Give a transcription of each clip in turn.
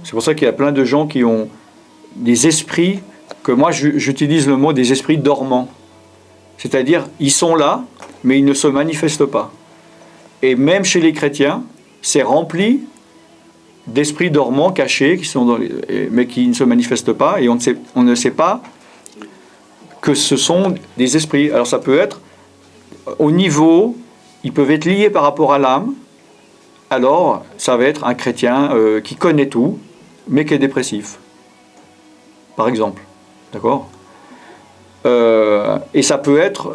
C'est pour ça qu'il y a plein de gens qui ont des esprits, que moi j'utilise le mot des esprits dormants. C'est-à-dire, ils sont là, mais ils ne se manifestent pas. Et même chez les chrétiens, c'est rempli d'esprits dormants cachés, mais qui ne se manifestent pas, et on ne sait pas que ce sont des esprits. Alors ça peut être au niveau, ils peuvent être liés par rapport à l'âme, alors ça va être un chrétien qui connaît tout, mais qui est dépressif, par exemple. D'accord ? Et ça peut être...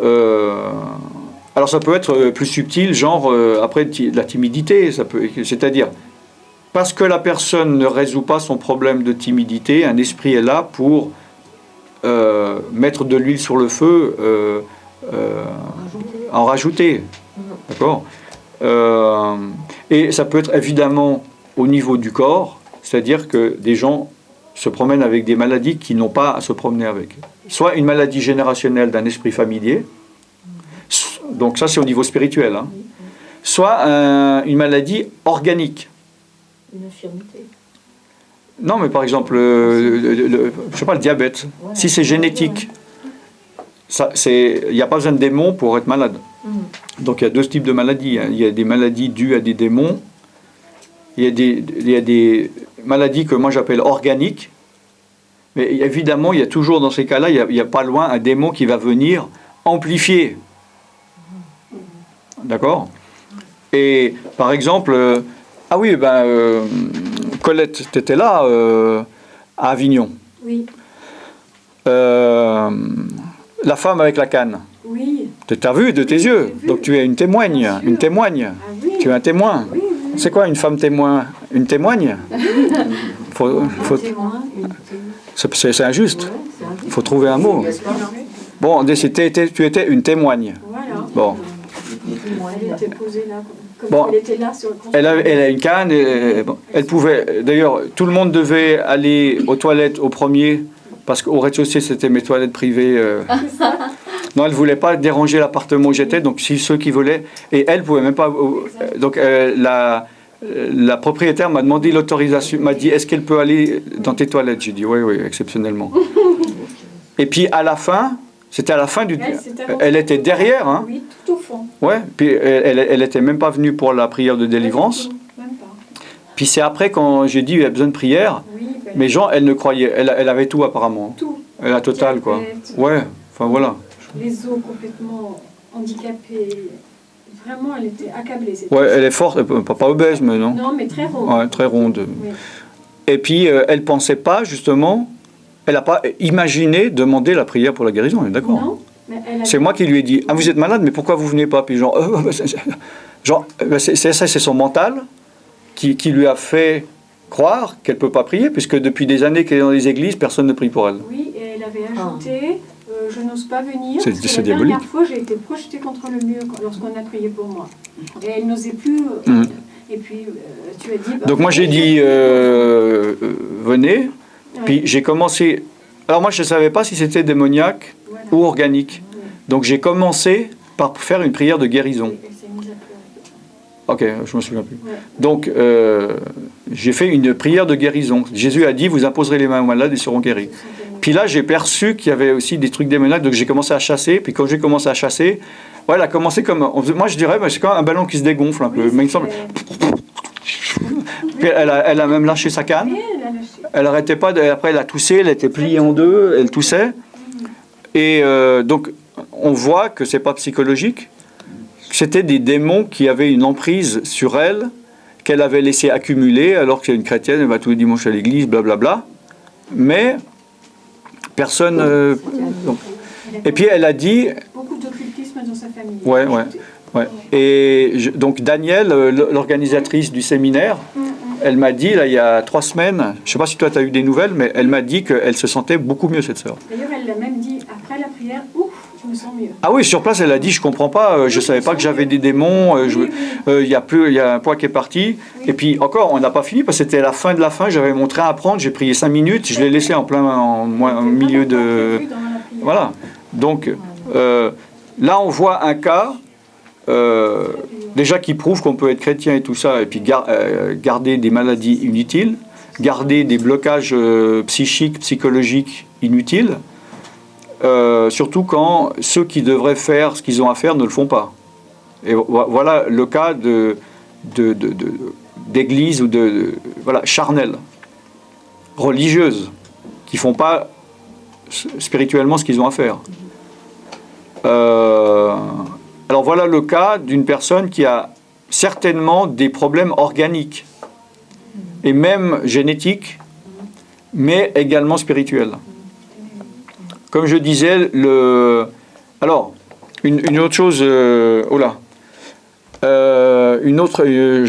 alors ça peut être plus subtil, genre après de la timidité, c'est-à-dire parce que la personne ne résout pas son problème de timidité, un esprit est là pour mettre de l'huile sur le feu, en rajouter. D'accord ? Et ça peut être évidemment au niveau du corps, c'est-à-dire que des gens se promènent avec des maladies qui n'ont pas à se promener avec. Soit une maladie générationnelle d'un esprit familier, donc ça c'est au niveau spirituel, hein. Soit une maladie organique. Une infirmité. Non, mais par exemple, je sais pas, le diabète, Ouais, si c'est génétique, il n'y a pas besoin de démons pour être malade. Donc il y a deux types de maladies, hein. Il y a des maladies dues à des démons, il y a des maladies que moi j'appelle organiques, mais évidemment il y a toujours dans ces cas-là, il y a pas loin un démon qui va venir amplifier. D'accord ? Et par exemple, ah oui, Colette, tu étais là à Avignon. Oui. La femme avec la canne. Oui. Tu as vu de tes yeux. Donc tu es une témoigne. Une témoigne. Ah, oui. Tu es un témoin. Oui, oui, oui. C'est quoi une femme témoin? Une témoigne? Un témoin, c'est injuste. Ouais, c'est injuste. Il faut trouver un mot. Bon, tu étais une témoigne. Voilà. Bon. Elle était posée là, comme Bon. elle était là sur le Elle a une canne. Elle pouvait. D'ailleurs, tout le monde devait aller aux toilettes au premier, parce qu'au rez-de-chaussée, c'était mes toilettes privées. Non, elle ne voulait pas déranger l'appartement où j'étais, donc si ceux qui voulaient. Et elle ne pouvait même pas. Donc la propriétaire m'a demandé l'autorisation, m'a dit est-ce qu'elle peut aller dans tes toilettes? J'ai dit oui, oui, exceptionnellement. Et puis à la fin, c'était à la fin du. Elle était derrière, hein. Oui, tout au fond. Ouais, puis elle n'était même pas venue pour la prière de délivrance. Même pas. Puis c'est après, quand j'ai dit il y a besoin de prière, Oui, mais Jean, elle ne croyait. Elle avait tout apparemment. Tout. La totale, quoi. Ouais, enfin voilà. Les os complètement handicapés. Vraiment, elle était accablée. Ouais, elle est forte, pas obèse, mais non. Non, mais très ronde. Ouais, très ronde. Oui. Et puis, elle ne pensait pas, justement, elle n'a pas imaginé demander la prière pour la guérison, on est d'accord? Non, mais elle a... C'est moi qui lui ai dit, ah, vous êtes malade, mais pourquoi vous ne venez pas? Puis c'est son mental qui lui a fait croire qu'elle ne peut pas prier, puisque depuis des années qu'elle est dans les églises, personne ne prie pour elle. Oui, et elle avait ajouté, je n'ose pas venir, C'est parce que la diabolique. dernière fois, j'ai été projetée contre le mur lorsqu'on a prié pour moi. Et elle n'osait plus... Et puis, tu as dit... Donc moi, j'ai dit, venez. Puis j'ai commencé... Alors moi, je ne savais pas si c'était démoniaque ou organique. Donc j'ai commencé par faire une prière de guérison. Elle s'est mise à pleurer. Ok, je me souviens plus. Donc j'ai fait une prière de guérison. Jésus a dit, vous imposerez les mains aux malades, ils seront guéris. Puis là, j'ai perçu qu'il y avait aussi des trucs démoniaques, donc j'ai commencé à chasser. Puis quand j'ai commencé à chasser, ouais, elle a commencé comme... Moi, je dirais, c'est comme un ballon qui se dégonfle un peu. Mais il me semble... Puis elle a même lâché sa canne. Elle n'arrêtait pas. Après, elle a toussé, elle était pliée en deux, elle toussait. Et donc, on voit que c'est pas psychologique. C'était des démons qui avaient une emprise sur elle, qu'elle avait laissé accumuler, alors que c'est une chrétienne, elle va tous les dimanches à l'église, blablabla. Mais personne... donc. Et puis elle a dit... Beaucoup d'occultisme dans sa famille. Ouais. Et donc Danielle, l'organisatrice du séminaire, elle m'a dit, là, il y a 3 semaines, je ne sais pas si toi tu as eu des nouvelles, mais elle m'a dit qu'elle se sentait beaucoup mieux, cette sœur. D'ailleurs, elle l'a même dit après la prière, ouf, je me sens mieux. Ah oui, sur place, elle a dit, je ne comprends pas, je ne savais pas que j'avais des démons, il y a un poids qui est parti. Et puis encore, on n'a pas fini, parce que c'était la fin de la fin, j'avais mon train à prendre, j'ai prié 5 minutes, je l'ai laissé en milieu de... Voilà. Donc, là, on voit un cas... déjà qui prouve qu'on peut être chrétien et tout ça, et puis garder des maladies inutiles. garder des blocages psychiques, psychologiques inutiles, surtout quand ceux qui devraient faire ce qu'ils ont à faire ne le font pas. Et voilà le cas d'églises ou charnelles, religieuses, qui ne font pas spirituellement ce qu'ils ont à faire. Alors voilà le cas d'une personne qui a certainement des problèmes organiques et même génétiques, mais également spirituels. Comme je disais, alors une autre chose, je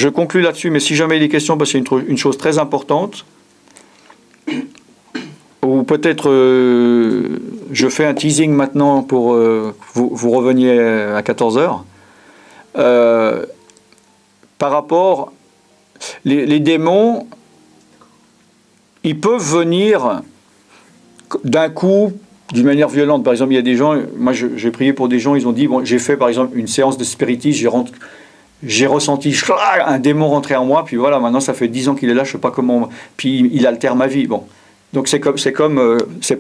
conclus là-dessus, mais si jamais il y a des questions, parce que c'est une chose très importante, ou peut-être je fais un teasing maintenant pour vous reveniez à 14h. Par rapport, les démons, ils peuvent venir d'un coup, d'une manière violente. Par exemple, il y a des gens, moi j'ai prié pour des gens, ils ont dit, bon, j'ai fait par exemple une séance de spiritisme, j'ai ressenti un démon rentrer en moi, puis voilà, maintenant ça fait 10 ans qu'il est là, je ne sais pas comment, puis il altère ma vie. Bon. Donc c'est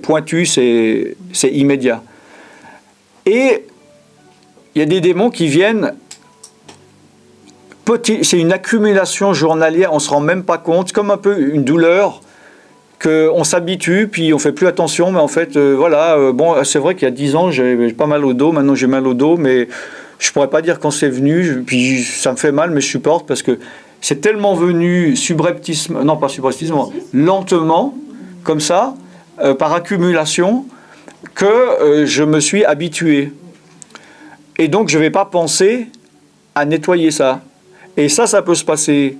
pointu, c'est immédiat. Et il y a des démons qui viennent, c'est une accumulation journalière, on ne se rend même pas compte, comme un peu une douleur, qu'on s'habitue, puis on ne fait plus attention, mais en fait, bon, c'est vrai qu'il y a 10 ans, j'avais pas mal au dos, maintenant j'ai mal au dos, mais je ne pourrais pas dire quand c'est venu, puis ça me fait mal, mais je supporte, parce que c'est tellement venu lentement, comme ça, par accumulation, que je me suis habitué. Et donc, je ne vais pas penser à nettoyer ça. Et ça peut se passer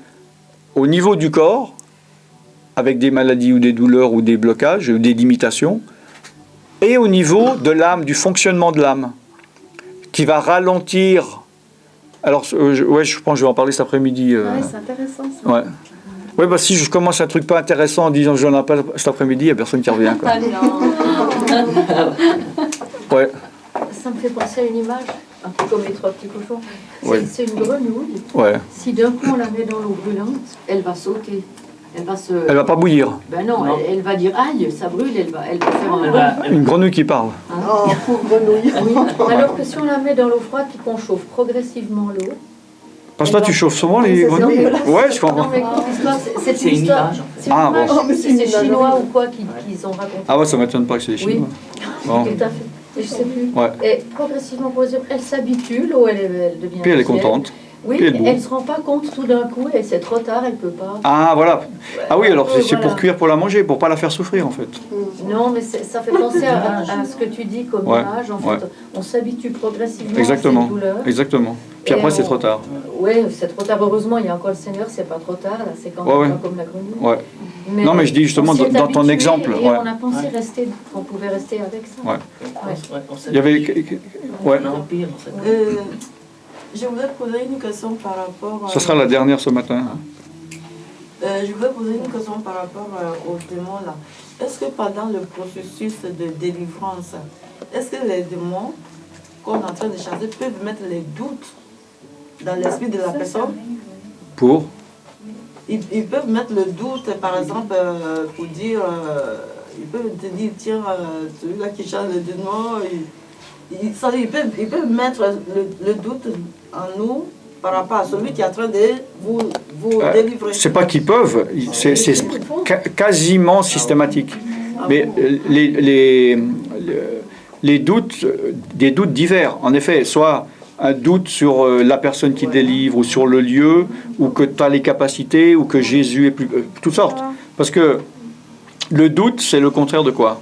au niveau du corps, avec des maladies ou des douleurs ou des blocages ou des limitations, et au niveau de l'âme, du fonctionnement de l'âme, qui va ralentir. Alors, je pense que je vais en parler cet après-midi. C'est intéressant ça. Ouais. Oui, bah si je commence un truc pas intéressant en disant je n'en ai pas cet après-midi, il n'y a personne qui revient. Quoi. Ouais. Ça me fait penser à une image, un peu comme les 3 petits cochons. Ouais. C'est une grenouille. Ouais. Si d'un coup on la met dans l'eau brûlante, elle va sauter. Elle va pas bouillir. Ben non. Elle va dire aïe, ça brûle, elle va faire un... Une grenouille qui parle. Hein? Oh, pauvre grenouille. Oui. Alors que si on la met dans l'eau froide puis qu'on chauffe progressivement l'eau, parce que là, tu chauffes souvent les grenouilles. Ouais, je comprends. Non, mais c'est une histoire. C'est une image. Je sais plus si c'est chinois ou quoi qu'ils ont raconté. Ah ouais, ça m'étonne pas que c'est les Chinois. Oui, bon. Tout à fait. Je sais plus. Ouais. Et progressivement, elle s'habitue, l'eau, elle devient... Puis elle est contente. Oui, elle ne se rend pas compte tout d'un coup, et c'est trop tard, elle ne peut pas. Ah, voilà. Ah oui, alors c'est pour cuire, pour la manger, pour ne pas la faire souffrir, en fait. Non, mais ça fait penser à ce que tu dis comme image. En fait, on s'habitue progressivement à cette douleur. Exactement. Puis après, c'est trop tard. Oui, c'est trop tard. Heureusement, il y a encore le Seigneur, c'est pas trop tard. Là, c'est quand même pas comme la grenouille. Ouais. Non, mais je dis justement dans ton exemple. Et on a pensé qu'on pouvait rester avec ça. Ouais. Il y avait... Ouais. Je voudrais poser une question par rapport... Ce sera la dernière ce matin. Je voudrais poser une question par rapport aux démons là. Est-ce que pendant le processus de délivrance, est-ce que les démons qu'on est en train de chasser peuvent mettre les doutes dans l'esprit de la personne? Pour ils peuvent mettre le doute, par exemple, pour dire... ils peuvent te dire, tiens, celui-là qui chasse le démon... Ils peuvent mettre le doute en nous par rapport à celui qui est en train de vous délivrer. C'est pas qu'ils peuvent, c'est quasiment systématique. Mais les doutes, des doutes divers. En effet, soit un doute sur la personne qui délivre, ou sur le lieu, ou que tu as les capacités, ou que Jésus est plus... toutes sortes. Parce que le doute, c'est le contraire de quoi?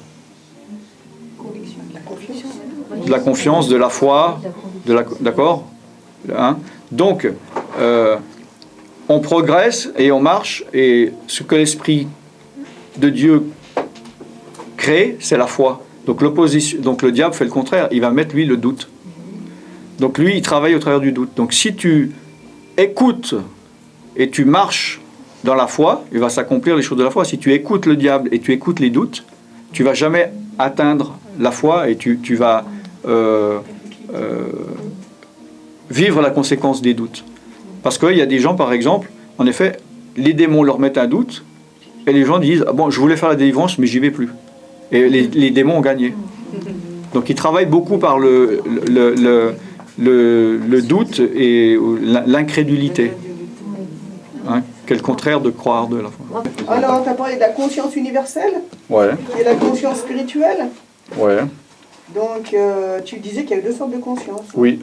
De la confiance, de la foi, d'accord, hein? Donc, on progresse et on marche, et ce que l'Esprit de Dieu crée, c'est la foi. Donc le diable fait le contraire, il va mettre lui le doute. Donc lui, il travaille au travers du doute. Donc si tu écoutes et tu marches dans la foi, il va s'accomplir les choses de la foi. Si tu écoutes le diable et tu écoutes les doutes, tu vas jamais atteindre la foi, et tu vas vivre la conséquence des doutes. Parce qu'il y a des gens, par exemple, en effet, les démons leur mettent un doute, Et les gens disent, ah bon, je voulais faire la délivrance, mais j'y vais plus. Et les démons ont gagné. Donc ils travaillent beaucoup par le doute et l'incrédulité. Hein, qui est le contraire de croire de la foi. Alors, tu as parlé de la conscience universelle Ouais, et la conscience spirituelle. ouais, Donc, tu disais qu'il y a deux sortes de conscience. oui.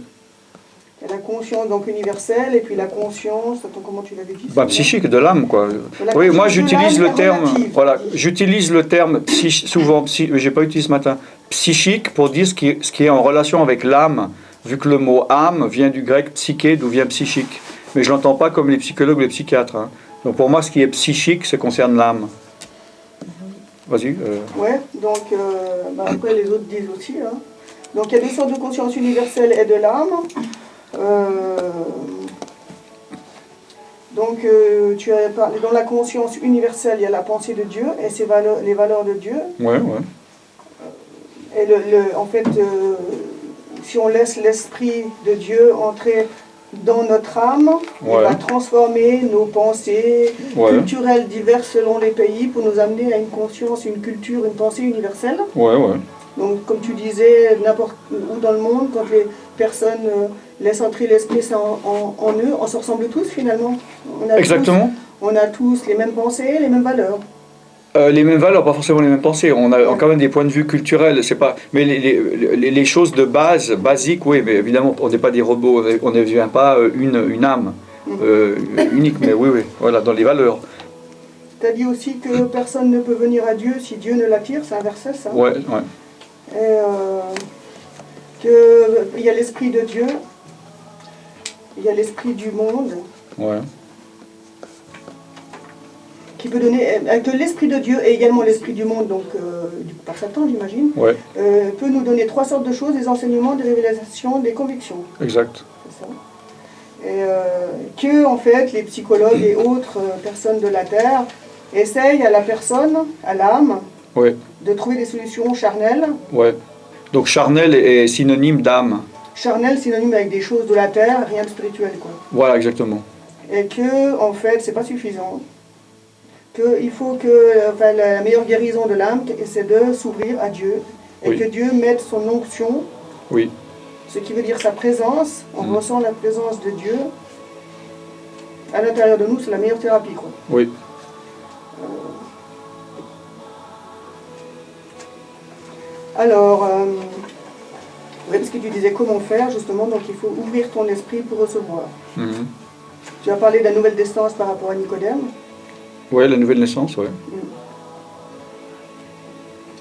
Il y a la conscience donc universelle et puis la conscience, attends, comment tu l'avais dit? Bah, psychique, de l'âme, quoi. La Oui, moi conscience de j'utilise l'âme le terme, relative. voilà, j'utilise le terme souvent, j'ai pas utilisé ce matin, psychique pour dire ce qui est en relation avec l'âme, vu que le mot âme vient du grec psyché, d'où vient psychique. Mais je l'entends pas comme les psychologues ou les psychiatres. Hein. Donc pour moi, ce qui est psychique, ça concerne l'âme. Vas-y. Ouais, donc après les autres disent aussi. Hein. Donc il y a deux sortes de conscience universelle et de l'âme. Donc tu as parlé, dans la conscience universelle, il y a la pensée de Dieu et les valeurs de Dieu. Ouais, ouais. Et en fait, si on laisse l'esprit de Dieu entrer dans notre âme, Ouais. il va transformer nos pensées Ouais. culturelles diverses selon les pays pour nous amener à une conscience, une culture, une pensée universelle. Ouais, ouais. Donc, comme tu disais, n'importe où dans le monde, quand les personnes laissent entrer l'Esprit Saint en eux, on se ressemble tous finalement. Exactement. On a tous les mêmes pensées, les mêmes valeurs. Les mêmes valeurs, pas forcément les mêmes pensées. On a quand même des points de vue culturels. C'est pas, mais les choses de base, basiques, oui, mais évidemment, on n'est pas des robots. On ne devient pas une âme unique. Mais oui, oui, voilà, dans les valeurs. Tu as dit aussi que personne ne peut venir à Dieu si Dieu ne l'attire, c'est un verset ça. Ouais, ouais. Et qu'il y a l'Esprit de Dieu, il y a l'Esprit du monde, Ouais. qui peut donner, que l'Esprit de Dieu et également l'Esprit du monde, donc par Satan j'imagine, Ouais, peut nous donner trois sortes de choses, des enseignements, des révélations, des convictions. exact. C'est ça. Et que en fait les psychologues et autres personnes de la Terre essayent à la personne, à l'âme, Ouais, de trouver des solutions charnelles. ouais. Donc charnel est synonyme d'âme. Charnel synonyme avec des choses de la Terre, rien de spirituel quoi. Voilà, exactement. Et que en fait c'est pas suffisant. Qu'il faut que la meilleure guérison de l'âme, c'est de s'ouvrir à Dieu. Et Oui. que Dieu mette son onction, Oui, ce qui veut dire sa présence, on ressent la présence de Dieu à l'intérieur de nous, c'est la meilleure thérapie quoi. oui. Alors, oui, parce que tu disais comment faire justement, donc il faut ouvrir ton esprit pour recevoir. Mhm. Tu as parlé de la nouvelle descendance par rapport à Nicodème. Ouais, la nouvelle naissance, ouais.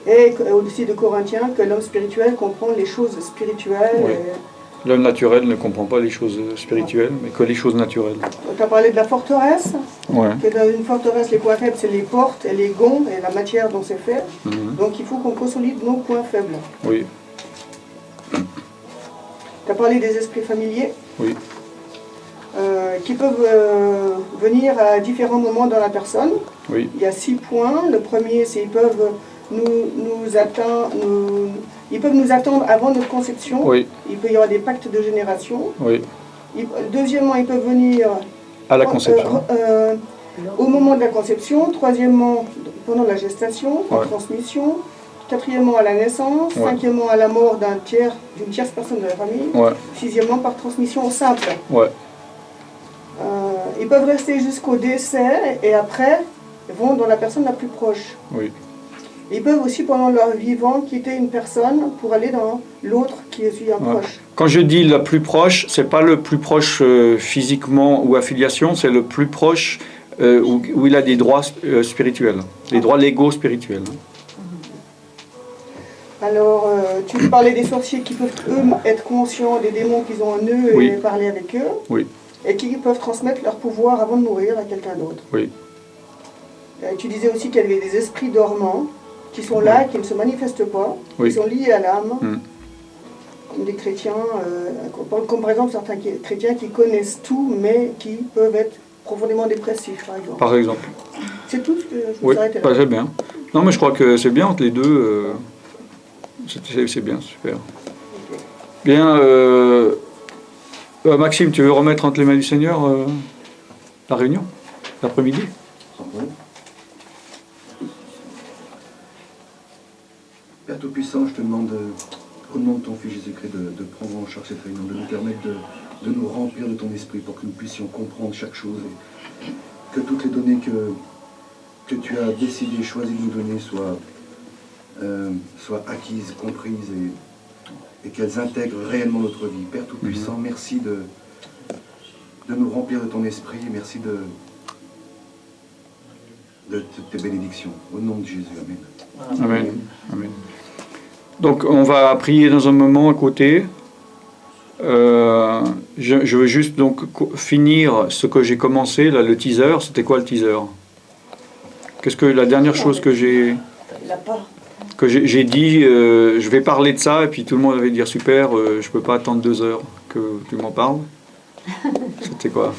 Et aussi de Corinthiens, que l'homme spirituel comprend les choses spirituelles. Oui. L'homme naturel ne comprend pas les choses spirituelles, mais que les choses naturelles. Tu as parlé de la forteresse, Ouais. que dans une forteresse, les points faibles, c'est les portes et les gonds et la matière dont c'est fait. Mhm. Donc il faut qu'on consolide nos points faibles. Oui, Tu as parlé des esprits familiers, oui, qui peuvent venir à différents moments dans la personne. oui, Il y a 6 points. Le premier, c'est qu'ils peuvent ils peuvent nous attendre avant notre conception. oui, Il peut y avoir des pactes de génération. oui. Deuxièmement, ils peuvent venir À la conception. au moment de la conception. Troisièmement, pendant la gestation, en Ouais. transmission. Quatrièmement, à la naissance. Ouais. Cinquièmement, à la mort d'une tierce personne de la famille. Ouais, Sixièmement, par transmission simple. ouais, Ils peuvent rester jusqu'au décès et après, ils vont dans la personne la plus proche. oui. Ils peuvent aussi, pendant leur vivant, quitter une personne pour aller dans l'autre qui est celui un Ouais. proche. Quand je dis le plus proche, c'est pas le plus proche physiquement ou affiliation, c'est le plus proche où il a des droits spirituels, des droits légaux spirituels. Alors, tu parlais des sorciers qui peuvent, eux, être conscients des démons qu'ils ont en eux Oui. et parler avec eux. Oui, Et qui peuvent transmettre leur pouvoir avant de mourir à quelqu'un d'autre. oui, Tu disais aussi qu'il y avait des esprits dormants qui sont là, qui ne se manifestent pas, Oui. qui sont liés à l'âme. Mm. Comme des chrétiens, comme par exemple certains chrétiens qui connaissent tout, mais qui peuvent être profondément dépressifs, par exemple. par exemple. C'est tout ce que je Oui, vous arrêter pas là. très bien. Non, mais je crois que c'est bien entre les deux. C'est bien, super. Bien, Maxime, tu veux remettre entre les mains du Seigneur la réunion l'après-midi? Père Tout-Puissant, je te demande, au nom de ton Fils Jésus-Christ, de prendre en charge cette réunion, de nous permettre de nous remplir de ton esprit pour que nous puissions comprendre chaque chose et que toutes les données que tu as décidé, choisi de nous donner soient acquises, comprises et qu'elles intègrent réellement notre vie. Père Tout-Puissant, merci de nous remplir de ton esprit, merci de tes bénédictions. Au nom de Jésus, Amen. Amen. Amen. Donc on va prier dans un moment à côté. Je veux juste donc finir ce que j'ai commencé, là, le teaser. C'était quoi le teaser? Qu'est-ce que la dernière chose que j'ai dit, je vais parler de ça, et puis tout le monde avait dit super, je peux pas attendre 2 heures que tu m'en parles. C'était quoi?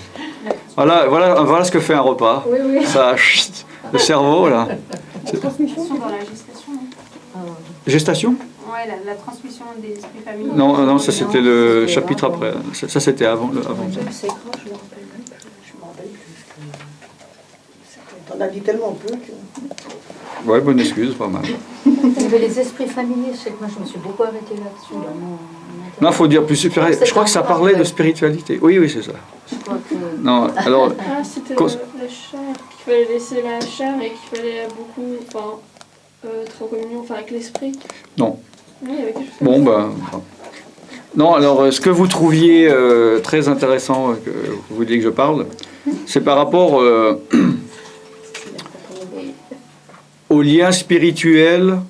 Voilà ce que fait un repas. Oui, oui. Ça, le cerveau là. Transmission dans la gestation. Gestation? Ouais, la transmission des esprits familiaux. Non, ça c'était le chapitre après. Ça c'était avant. C'est grand, je me rappelle même plus. Je me rappelle plus. T'en as dit tellement peu que... Ouais, bonne excuse, pas mal. Il y avait les esprits familiers, je sais que moi je me suis beaucoup arrêtée là-dessus. Dans mon Non, il faut dire plus supérieur. Je crois que ça parlait de spiritualité. Oui, c'est ça. Je crois que... Non, alors... Ah, c'était la chair, qu'il fallait laisser la chair et qu'il fallait beaucoup, être en communion avec l'esprit. Non. Oui, il y avait quelque chose Bon, comme non, alors, ce que vous trouviez très intéressant, que vous vouliez que je parle, c'est par rapport au lien spirituel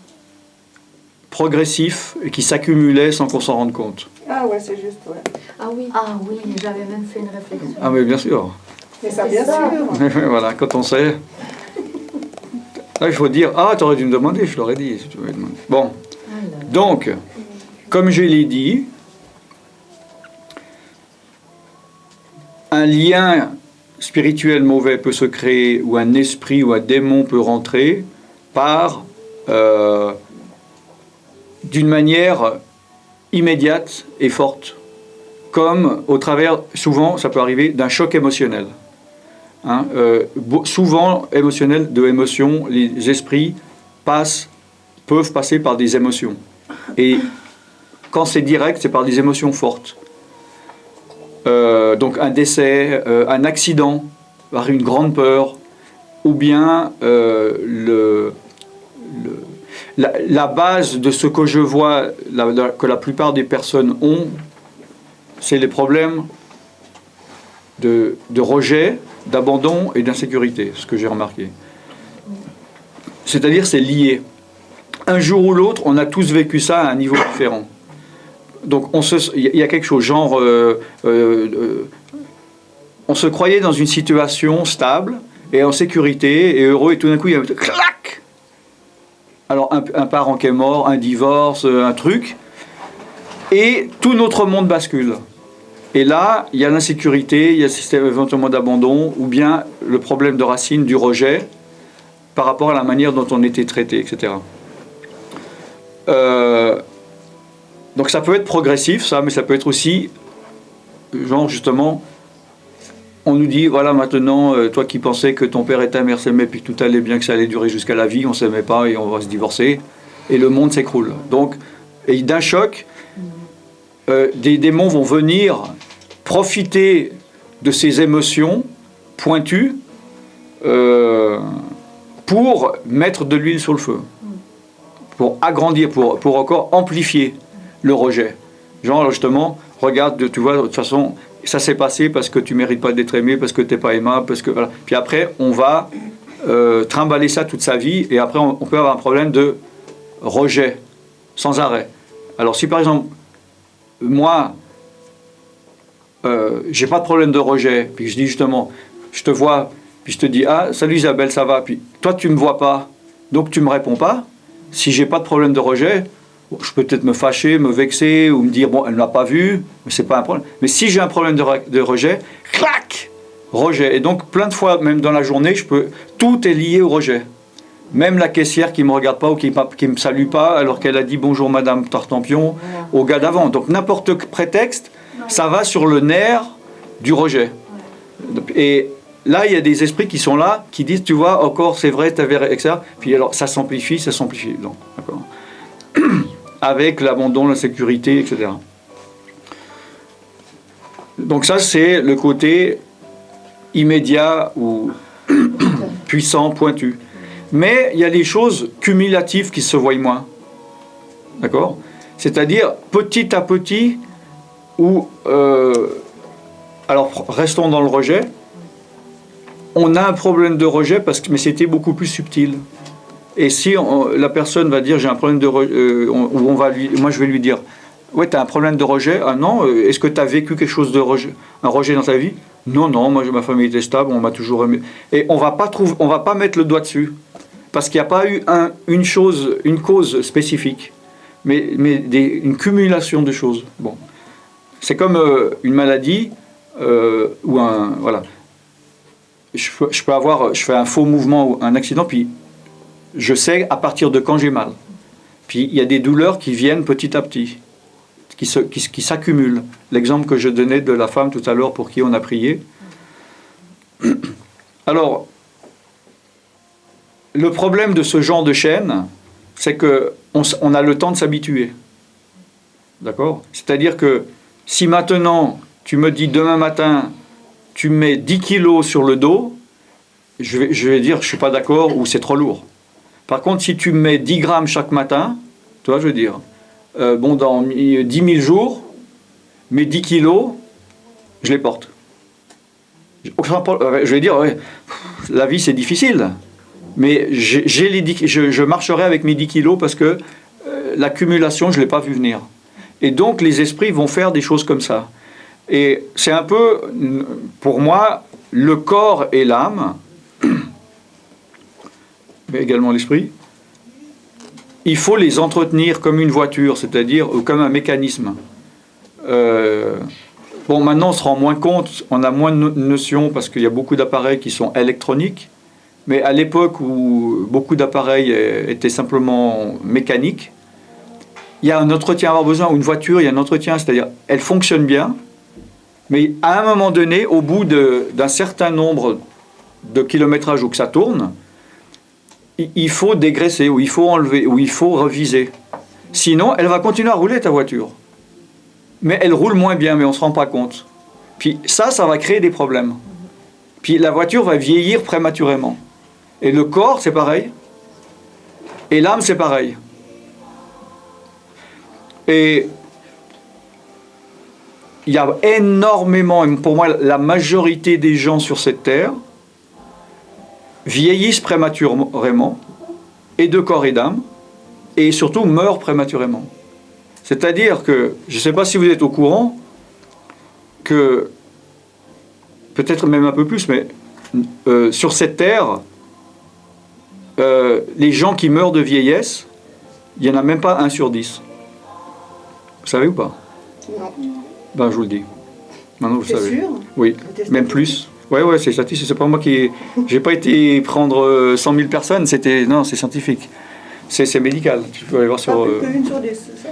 progressif et qui s'accumulait sans qu'on s'en rende compte. Ah ouais, c'est juste, ouais. Ah oui, j'avais même fait une réflexion. Ah, mais bien sûr. Mais ça, bien sûr. Voilà, quand on sait. Là, il faut dire, t'aurais dû me demander, je l'aurais dit. Si tu m'avais demandé. Bon, donc, comme je l'ai dit, un lien spirituel mauvais peut se créer, ou un esprit ou un démon peut rentrer par, d'une manière immédiate et forte, comme au travers, souvent, ça peut arriver, d'un choc émotionnel. Souvent, émotionnel, de émotions, les esprits peuvent passer par des émotions. Et quand c'est direct, c'est par des émotions fortes. Donc un décès, un accident, par une grande peur, ou bien la base de ce que je vois, que la plupart des personnes ont, c'est les problèmes de rejet, d'abandon et d'insécurité, ce que j'ai remarqué. C'est-à-dire, c'est lié. Un jour ou l'autre, on a tous vécu ça à un niveau différent. Donc, il y a quelque chose, genre, on se croyait dans une situation stable et en sécurité et heureux, et tout d'un coup, il y a un clac. Alors, un parent qui est mort, un divorce, un truc, et tout notre monde bascule. Et là, il y a l'insécurité, il y a le système éventuellement d'abandon, ou bien le problème de racine, du rejet, par rapport à la manière dont on était traité, etc. Donc ça peut être progressif, ça, mais ça peut être aussi, genre justement, on nous dit, voilà maintenant, toi qui pensais que ton père et ta mère s'aimaient, puis que tout allait bien, que ça allait durer jusqu'à la vie, on ne s'aimait pas et on va se divorcer, et le monde s'écroule. Donc, et d'un choc, des démons vont venir profiter de ces émotions pointues pour mettre de l'huile sur le feu, pour agrandir, pour encore amplifier le rejet. Genre justement, regarde, tu vois, de toute façon, ça s'est passé parce que tu ne mérites pas d'être aimé, parce que tu n'es pas aimable, parce que voilà. Puis après, on va trimballer ça toute sa vie, et après on peut avoir un problème de rejet sans arrêt. Alors si par exemple, moi, j'ai pas de problème de rejet, puis je dis justement, je te vois, puis je te dis, ah, salut Isabelle, ça va, puis toi tu me vois pas, donc tu me réponds pas. Si j'ai pas de problème de rejet, je peux peut-être me fâcher, me vexer, ou me dire, bon, elle ne l'a pas vu, mais c'est pas un problème. Mais si j'ai un problème de rejet, clac, rejet. Et donc plein de fois, même dans la journée, tout est lié au rejet. Même la caissière qui ne me regarde pas ou qui ne me salue pas alors qu'elle a dit bonjour madame Tartampion au gars d'avant. Donc n'importe quel prétexte, ça va sur le nerf du rejet. Et là, il y a des esprits qui sont là, qui disent, tu vois, encore c'est vrai, tu avais, etc. Puis alors ça s'amplifie. Non, d'accord. avec l'abandon, la sécurité, etc. Donc ça, c'est le côté immédiat ou puissant, pointu. Mais il y a des choses cumulatives qui se voient moins. D'accord ? C'est-à-dire, petit à petit, ou... alors, restons dans le rejet. On a un problème de rejet, mais c'était beaucoup plus subtil. Et si la personne va dire, j'ai un problème de rejet, moi je vais lui dire, ouais, tu as un problème de rejet? Ah non, est-ce que tu as vécu quelque chose de rejet, un rejet dans ta vie? Non, moi ma famille était stable, on m'a toujours aimé. Et on va pas mettre le doigt dessus, parce qu'il n'y a pas eu une cause spécifique, mais une cumulation de choses. Bon, c'est comme une maladie ou un voilà. Je fais un faux mouvement ou un accident, puis je sais à partir de quand j'ai mal. Puis il y a des douleurs qui viennent petit à petit, qui s'accumulent. L'exemple que je donnais de la femme tout à l'heure pour qui on a prié. Alors, le problème de ce genre de chaîne, c'est qu'on a le temps de s'habituer. D'accord ? C'est-à-dire que si maintenant, tu me dis demain matin, tu mets 10 kilos sur le dos, je vais dire je ne suis pas d'accord ou c'est trop lourd. Par contre, si tu mets 10 grammes chaque matin, tu vois, je veux dire, dans 10 000 jours, mes 10 kilos, je les porte. Je vais dire, ouais, la vie c'est difficile, mais je marcherai avec mes 10 kilos parce que l'accumulation, je ne l'ai pas vu venir. Et donc, les esprits vont faire des choses comme ça. Et c'est un peu, pour moi, le corps et l'âme, mais également l'esprit, il faut les entretenir comme une voiture, c'est-à-dire comme un mécanisme. Maintenant on se rend moins compte, on a moins de notions parce qu'il y a beaucoup d'appareils qui sont électroniques, mais à l'époque où beaucoup d'appareils étaient simplement mécaniques, il y a un entretien à avoir besoin, ou une voiture, il y a un entretien, c'est-à-dire elle fonctionne bien, mais à un moment donné, au bout d'un certain nombre de kilométrages où que ça tourne, il faut dégraisser, ou il faut enlever, ou il faut reviser. Sinon, elle va continuer à rouler ta voiture. Mais elle roule moins bien, mais on ne se rend pas compte. Puis ça va créer des problèmes. Puis la voiture va vieillir prématurément. Et le corps, c'est pareil. Et l'âme, c'est pareil. Et il y a énormément, pour moi, la majorité des gens sur cette terre vieillissent prématurément, et de corps et d'âme, et surtout meurent prématurément. C'est-à-dire que, je ne sais pas si vous êtes au courant, que, peut-être même un peu plus, mais sur cette terre, les gens qui meurent de vieillesse, il n'y en a même pas 1 sur 10. Vous savez ou pas? Non. Ben, je vous le dis. Maintenant, vous savez. C'est sûr? Oui, même plus. Ouais, c'est statistique. C'est pas moi qui. J'ai pas été prendre 100 000 personnes. Non, c'est scientifique. C'est médical. Tu peux aller voir sur. Plus que 1 sur 10, c'est ça?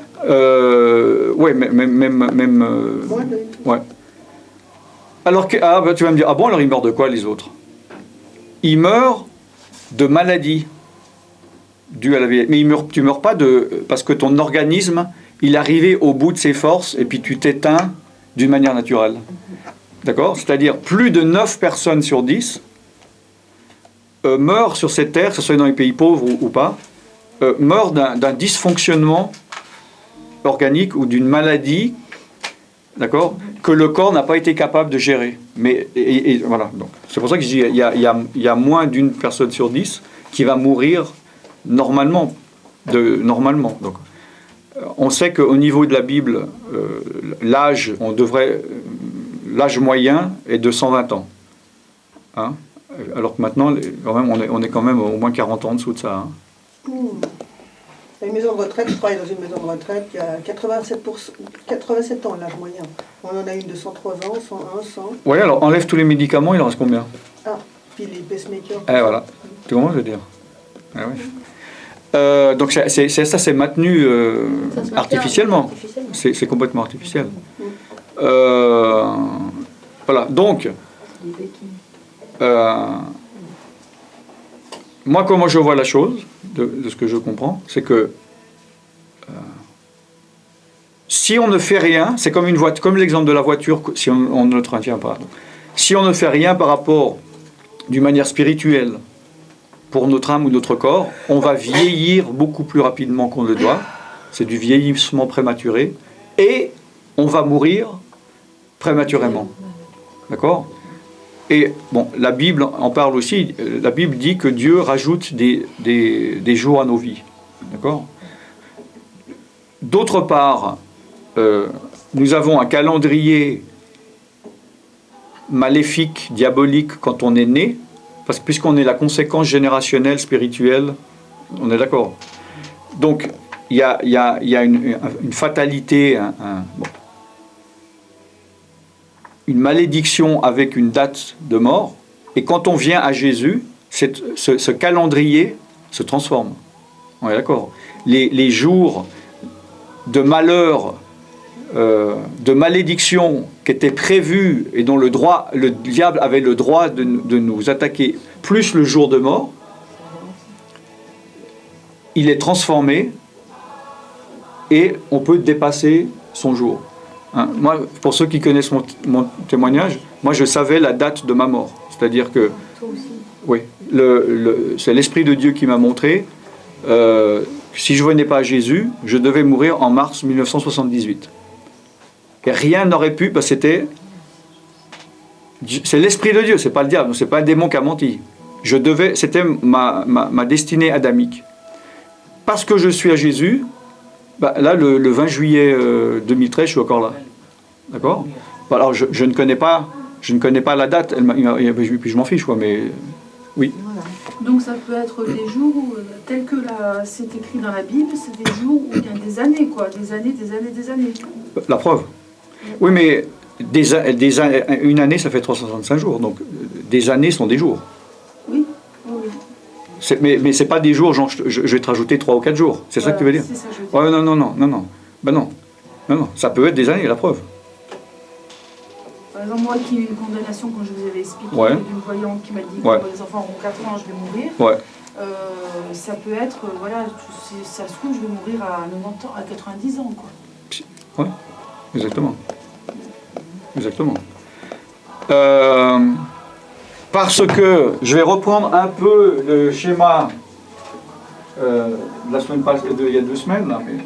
Ouais, même. Moins de... Ouais. Alors que tu vas me dire, alors ils meurent de quoi les autres? Ils meurent de maladies dues à la vieillesse. Mais tu meurs pas parce que ton organisme, il est arrivé au bout de ses forces et puis tu t'éteins d'une manière naturelle. D'accord? C'est-à-dire plus de 9 personnes sur 10 meurent sur cette terre, que ce soit dans les pays pauvres ou pas, meurent d'un dysfonctionnement organique ou d'une maladie, d'accord, que le corps n'a pas été capable de gérer. Mais voilà. Donc, c'est pour ça que je dis il y a moins d'une personne sur 10 qui va mourir normalement. Donc, on sait qu'au niveau de la Bible, l'âge moyen est de 120 ans. Hein? Alors que maintenant, quand même, on est quand même au moins 40 ans en dessous de ça. Hein? Une maison de retraite, je travaille dans une maison de retraite qui a 87 ans l'âge moyen. On en a une de 103 ans, 101, 100. Oui, alors enlève tous les médicaments, il en reste combien? Ah, puis les pacemakers. Voilà. Tu comprends, je veux dire. Donc ça c'est maintenu artificiellement. C'est complètement artificiel. Voilà, donc moi comment je vois la chose, de ce que je comprends, c'est que si on ne fait rien, c'est comme comme l'exemple de la voiture, si on ne l'entretient pas. Si on ne fait rien par rapport, d'une manière spirituelle, pour notre âme ou notre corps, on va vieillir beaucoup plus rapidement qu'on le doit. C'est du vieillissement prématuré. Et on va mourir prématurément. D'accord ? Et bon, la Bible en parle aussi. La Bible dit que Dieu rajoute des jours à nos vies. D'accord ? D'autre part, nous avons un calendrier maléfique, diabolique quand on est né, parce que puisqu'on est la conséquence générationnelle, spirituelle, on est d'accord. Donc, il y a une fatalité, une malédiction avec une date de mort, et quand on vient à Jésus, ce calendrier se transforme. On est d'accord. Les jours de malheur, de malédiction qui étaient prévus et dont le diable avait le droit de nous attaquer, plus le jour de mort, il est transformé et on peut dépasser son jour. Hein, moi, pour ceux qui connaissent mon témoignage, moi je savais la date de ma mort. C'est-à-dire que, oui, c'est l'Esprit de Dieu qui m'a montré, si je ne venais pas à Jésus, je devais mourir en mars 1978. Et rien n'aurait pu, parce que c'est l'Esprit de Dieu, c'est pas le diable, c'est pas un démon qui a menti. C'était ma destinée adamique. Parce que je suis à Jésus, là, le 20 juillet 2013, je suis encore là. D'accord ? Alors, je ne connais pas la date, puis je m'en fiche, quoi, mais oui. Voilà. Donc ça peut être des jours où, tels que c'est écrit dans la Bible, c'est des jours où il y a des années, quoi, des années. La preuve. Oui, mais une année, ça fait 365 jours, donc des années sont des jours. Oui. Mais c'est pas des jours, genre je vais te rajouter 3 ou 4 jours. C'est ça que tu veux dire? C'est ça, je veux dire. Ouais, non. Ben non. Ça peut être des années, la preuve. Par exemple, moi qui ai eu une condamnation, quand je vous avais expliqué, d'une voyante qui m'a dit que quand les enfants auront 4 ans, je vais mourir. Ouais. Ça peut être, ça se trouve, je vais mourir à 90 ans, à 90 ans, quoi. Ouais, exactement. Parce que je vais reprendre un peu le schéma de la semaine passée, il y a 2 semaines, là, mais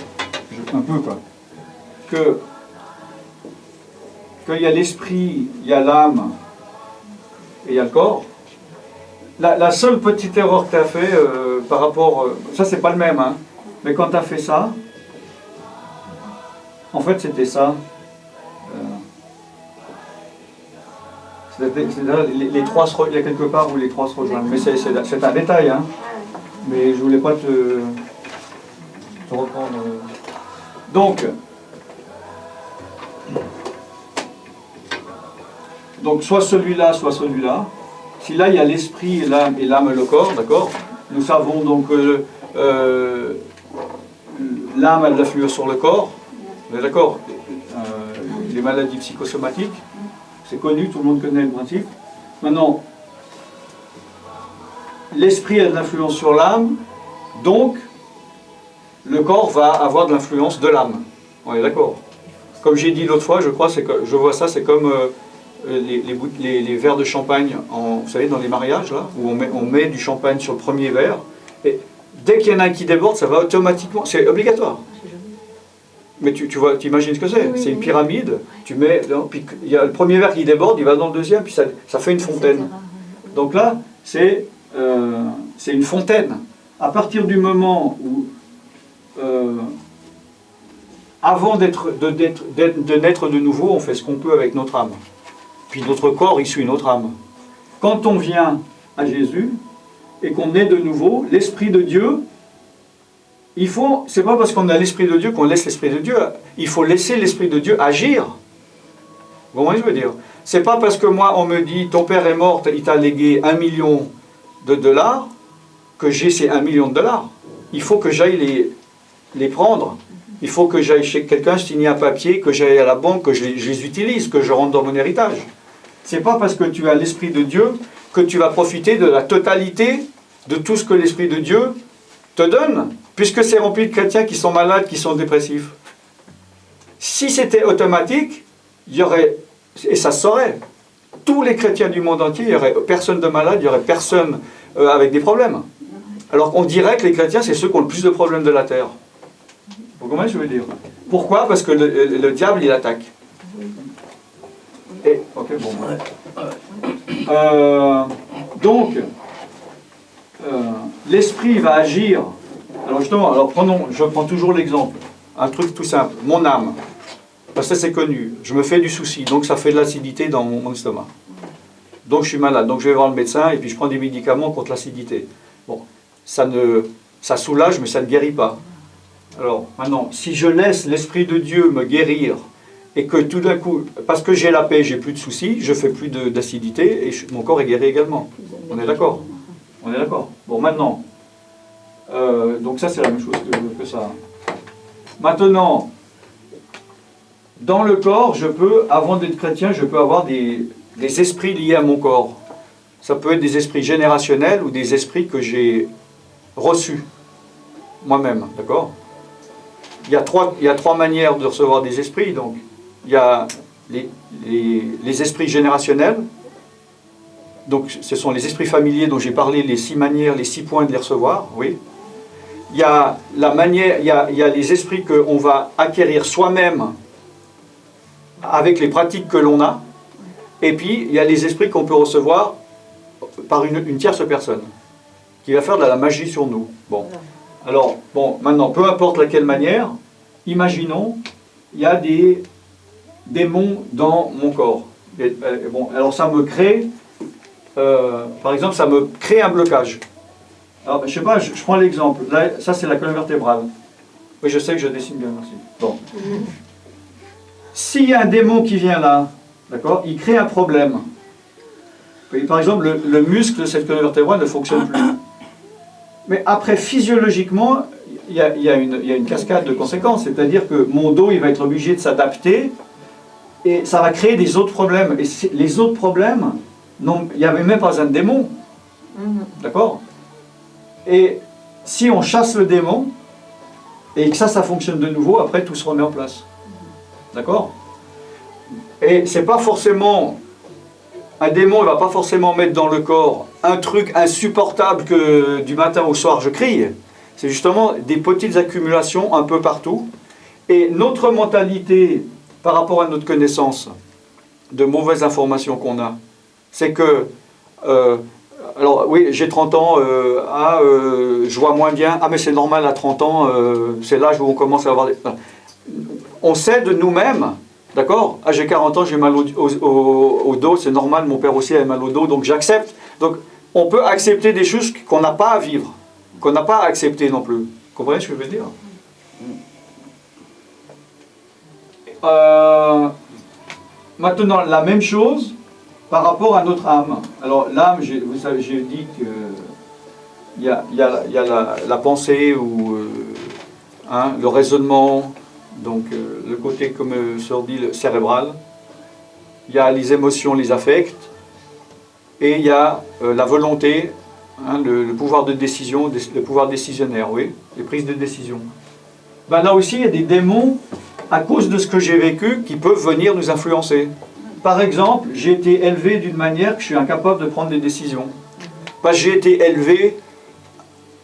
un peu quoi. Qu'il y a l'esprit, il y a l'âme et il y a le corps. La seule petite erreur que tu as fait par rapport... ça, c'est pas le même, hein, mais quand tu as fait ça, en fait, c'était ça. Les 3 il y a quelque part où les 3 se rejoignent. Mais c'est un détail, hein. Mais je voulais pas te reprendre. Donc soit celui-là, soit celui-là. Si là il y a l'esprit et l'âme et le corps, d'accord. Nous savons donc que l'âme a de l'influence sur le corps. Vous êtes d'accord? Les maladies psychosomatiques. C'est connu, tout le monde connaît le principe. Maintenant, l'esprit a de l'influence sur l'âme, donc le corps va avoir de l'influence de l'âme. On est d'accord. Comme j'ai dit l'autre fois, je vois ça, c'est comme les verres de champagne, vous savez, dans les mariages, là, où on met du champagne sur le premier verre, et dès qu'il y en a un qui déborde, ça va automatiquement, c'est obligatoire. Mais tu imagines ce que c'est? C'est une pyramide, tu mets, puis il y a le premier verre qui déborde, il va dans le deuxième, puis ça fait une fontaine. Donc là, c'est une fontaine. À partir du moment où, avant de naître de nouveau, on fait ce qu'on peut avec notre âme. Puis notre corps, il suit notre âme. Quand on vient à Jésus, et qu'on naît de nouveau, l'Esprit de Dieu, c'est pas parce qu'on a l'Esprit de Dieu qu'on laisse l'Esprit de Dieu. Il faut laisser l'Esprit de Dieu agir. Vous comprenez ce que je veux dire? C'est pas parce que moi, on me dit, ton père est mort, il t'a légué $1 million, que j'ai ces $1 million. Il faut que j'aille les prendre. Il faut que j'aille chez quelqu'un signer un papier, que j'aille à la banque, que je les utilise, que je rentre dans mon héritage. C'est pas parce que tu as l'Esprit de Dieu que tu vas profiter de la totalité de tout ce que l'Esprit de Dieu te donne. puisque c'est rempli de chrétiens qui sont malades, qui sont dépressifs. Si c'était automatique, il y aurait, et ça se saurait, tous les chrétiens du monde entier, il n'y aurait personne de malade, il n'y aurait personne avec des problèmes. Alors qu'on dirait que les chrétiens, c'est ceux qui ont le plus de problèmes de la terre. Vous comprenez ce que je veux dire? Pourquoi? Parce que le diable, il attaque. Et, ok, bon. Donc, l'esprit va agir. Alors justement, je prends toujours l'exemple. Un truc tout simple. Mon âme. Parce que c'est connu. Je me fais du souci. Donc ça fait de l'acidité dans mon estomac. Donc je suis malade. Donc je vais voir le médecin et puis je prends des médicaments contre l'acidité. Bon, ça soulage, mais ça ne guérit pas. Alors maintenant, si je laisse l'Esprit de Dieu me guérir et que tout d'un coup, parce que j'ai la paix, j'ai plus de soucis, je fais plus d'acidité et mon corps est guéri également. On est d'accord? On est d'accord. Bon, maintenant, donc ça c'est la même chose que ça. Maintenant, dans le corps, avant d'être chrétien, je peux avoir des esprits liés à mon corps. Ça peut être des esprits générationnels ou des esprits que j'ai reçus moi-même, d'accord? Il y a trois manières de recevoir des esprits, donc. Il y a les esprits générationnels, donc ce sont les esprits familiers dont j'ai parlé, les 6 manières, les 6 points de les recevoir, oui. Il y a il y a les esprits qu'on va acquérir soi-même avec les pratiques que l'on a, et puis il y a les esprits qu'on peut recevoir par une tierce personne, qui va faire de la magie sur nous. Bon. Alors, bon, maintenant, peu importe laquelle manière, imaginons, il y a des démons dans mon corps. Et, bon, alors ça me crée, par exemple, ça me crée un blocage. Alors, je sais pas, je prends l'exemple. Là, ça, c'est la colonne vertébrale. Oui, je sais que je dessine bien, merci. Bon. S'il y a un démon qui vient là, d'accord, il crée un problème. Et, par exemple, le muscle de cette colonne vertébrale ne fonctionne plus. Mais après, physiologiquement, il y a une cascade de conséquences. C'est-à-dire que mon dos, il va être obligé de s'adapter et ça va créer des autres problèmes. Et les autres problèmes, il n'y avait même pas un démon. D'accord? Et si on chasse le démon et que ça fonctionne de nouveau, après tout se remet en place. D'accord? Et c'est pas forcément... Un démon ne va pas forcément mettre dans le corps un truc insupportable que du matin au soir je crie. C'est justement des petites accumulations un peu partout. Et notre mentalité par rapport à notre connaissance de mauvaises informations qu'on a, c'est que, alors oui, j'ai 30 ans, je vois moins bien, mais c'est normal à 30 ans, c'est l'âge où on commence à avoir des... On sait de nous-mêmes. D'accord? J'ai 40 ans, j'ai mal au dos, c'est normal, mon père aussi a mal au dos, donc j'accepte. Donc on peut accepter des choses qu'on n'a pas à vivre, qu'on n'a pas à accepter non plus. Vous comprenez ce que je veux dire? Maintenant, la même chose par rapport à notre âme. Alors l'âme, vous savez, j'ai dit qu'il y a la pensée ou le raisonnement. Donc le côté, comme Sœur dit, le cérébral, il y a les émotions, les affects, et il y a la volonté, le pouvoir de décision, le pouvoir décisionnaire, oui, les prises de décision. Ben, là aussi, il y a des démons, à cause de ce que j'ai vécu, qui peuvent venir nous influencer. Par exemple, j'ai été élevé d'une manière que je suis incapable de prendre des décisions. Parce que j'ai été élevé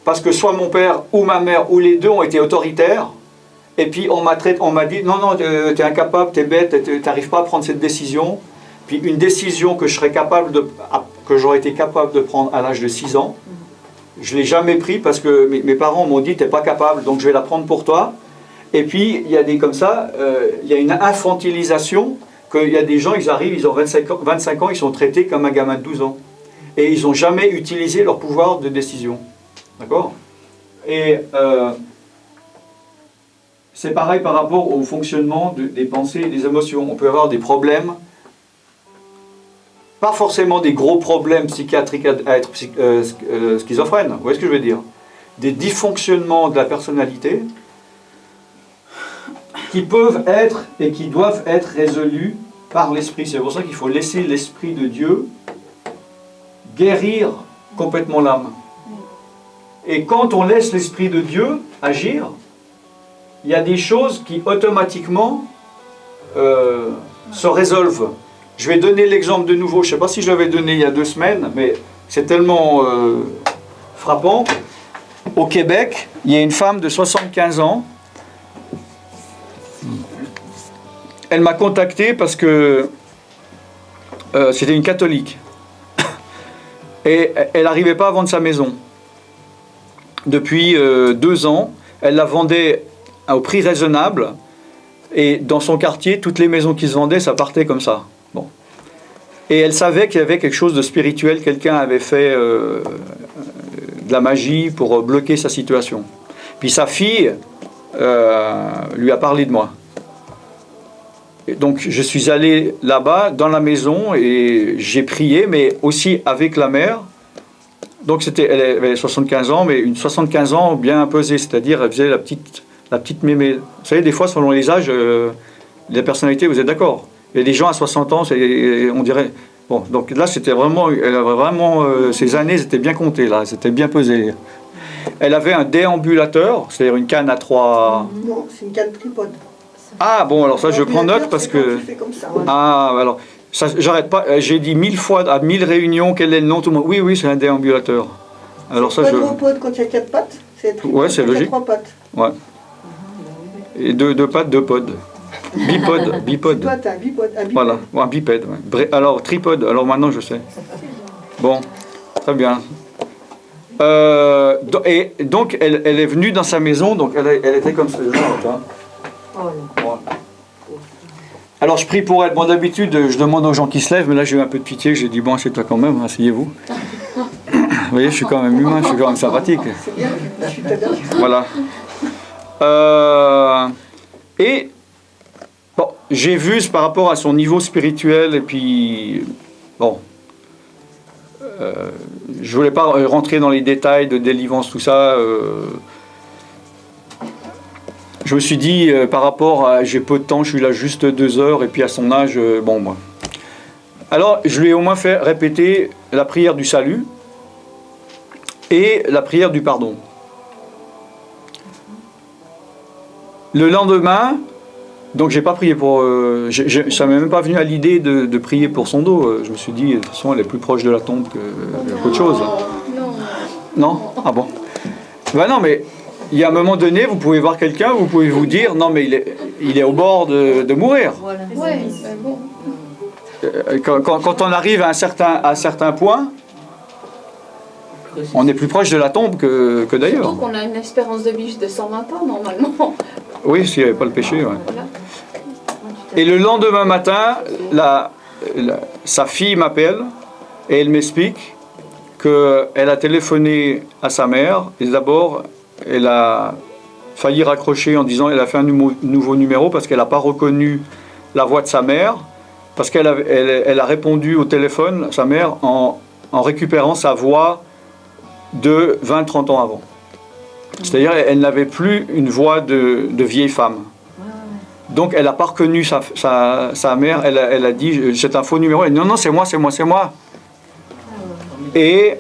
parce que soit mon père ou ma mère, ou les deux ont été autoritaires. Et puis on m'a dit, non, t'es incapable, t'es bête, t'arrives pas à prendre cette décision. Puis une décision que j'aurais été capable de prendre à l'âge de 6 ans, je ne l'ai jamais pris parce que mes parents m'ont dit, t'es pas capable, donc je vais la prendre pour toi. Et puis il y a des comme ça, il y a une infantilisation, qu'il y a des gens, ils arrivent, ils ont 25 ans, ils sont traités comme un gamin de 12 ans. Et ils n'ont jamais utilisé leur pouvoir de décision. D'accord? Et... c'est pareil par rapport au fonctionnement des pensées et des émotions. On peut avoir des problèmes, pas forcément des gros problèmes psychiatriques à être schizophrène, vous voyez ce que je veux dire? Des dysfonctionnements de la personnalité qui peuvent être et qui doivent être résolus par l'esprit. C'est pour ça qu'il faut laisser l'esprit de Dieu guérir complètement l'âme. Et quand on laisse l'Esprit de Dieu agir, il y a des choses qui automatiquement se résolvent. Je vais donner l'exemple de nouveau, je ne sais pas si je l'avais donné il y a 2 semaines, mais c'est tellement frappant. Au Québec, il y a une femme de 75 ans. Elle m'a contacté parce que c'était une catholique. Et elle n'arrivait pas à vendre sa maison. Depuis 2 ans, elle la vendait au prix raisonnable. Et dans son quartier, toutes les maisons qui se vendaient, ça partait comme ça. Bon. Et elle savait qu'il y avait quelque chose de spirituel. Quelqu'un avait fait de la magie pour bloquer sa situation. Puis sa fille lui a parlé de moi. Et donc je suis allé là-bas, dans la maison, et j'ai prié, mais aussi avec la mère. Donc elle avait 75 ans, mais une 75 ans bien pesée, c'est-à-dire elle faisait la petite mémé. Vous savez, des fois, selon les âges, les personnalités, vous êtes d'accord. Et les gens à 60 ans, on dirait... Bon, donc là, c'était vraiment... Elle avait vraiment... ses années étaient bien comptées, là. C'était bien pesé. Elle avait un déambulateur, c'est-à-dire une canne à 3... Non, c'est une canne tripode. Ah, bon, alors ça, je prends note parce que... Ah, alors... Ça, j'arrête pas. J'ai dit 1000 fois à 1000 réunions quel est le nom, tout le monde. Oui, c'est un déambulateur. Alors ça, quadrupode quand il y a 4 pattes. Ouais, c'est logique. 3 pattes. Ouais. Et 2 pattes, 2 pods. Bipode. Bipode. Un bipode. Voilà, un bipède. Ouais. Alors tripode. Alors maintenant, je sais. Bon, très bien. Et donc, elle est venue dans sa maison. Donc, elle était comme ça. Alors je prie pour elle. Bon, d'habitude, je demande aux gens qui se lèvent, mais là j'ai eu un peu de pitié. J'ai dit, bon, assieds-toi quand même, asseyez-vous. Vous voyez, je suis quand même humain, je suis quand même sympathique. Voilà. Et bon, j'ai vu par rapport à son niveau spirituel, et puis, bon, je voulais pas rentrer dans les détails de délivrance, tout ça. Je me suis dit, par rapport à j'ai peu de temps, je suis là juste 2 heures, et puis à son âge, bon, moi. Alors, je lui ai au moins fait répéter la prière du salut et la prière du pardon. Le lendemain, donc j'ai pas prié pour... ça m'est même pas venu à l'idée de prier pour son dos. Je me suis dit, de toute façon, elle est plus proche de la tombe qu'autre chose. Non. Ah bon. Ben non, mais... Il y a un moment donné, vous pouvez voir quelqu'un, vous pouvez vous dire, non mais il est au bord de mourir. Voilà. Ouais, c'est bon. Quand on arrive à un certain point, on est plus proche de la tombe que d'ailleurs. Surtout qu'on a une espérance de vie de 120 ans normalement. Oui, s'il n'y avait pas le péché. Ouais. Voilà. Et le lendemain matin, sa fille m'appelle et elle m'explique qu'elle a téléphoné à sa mère et d'abord... Elle a failli raccrocher en disant qu'elle a fait un nouveau numéro parce qu'elle n'a pas reconnu la voix de sa mère, parce qu'elle a répondu au téléphone, sa mère, en récupérant sa voix de 20-30 ans avant. C'est-à-dire qu'elle n'avait plus une voix de vieille femme. Donc elle n'a pas reconnu sa mère, elle a dit c'est un faux numéro. Elle dit non, c'est moi. Et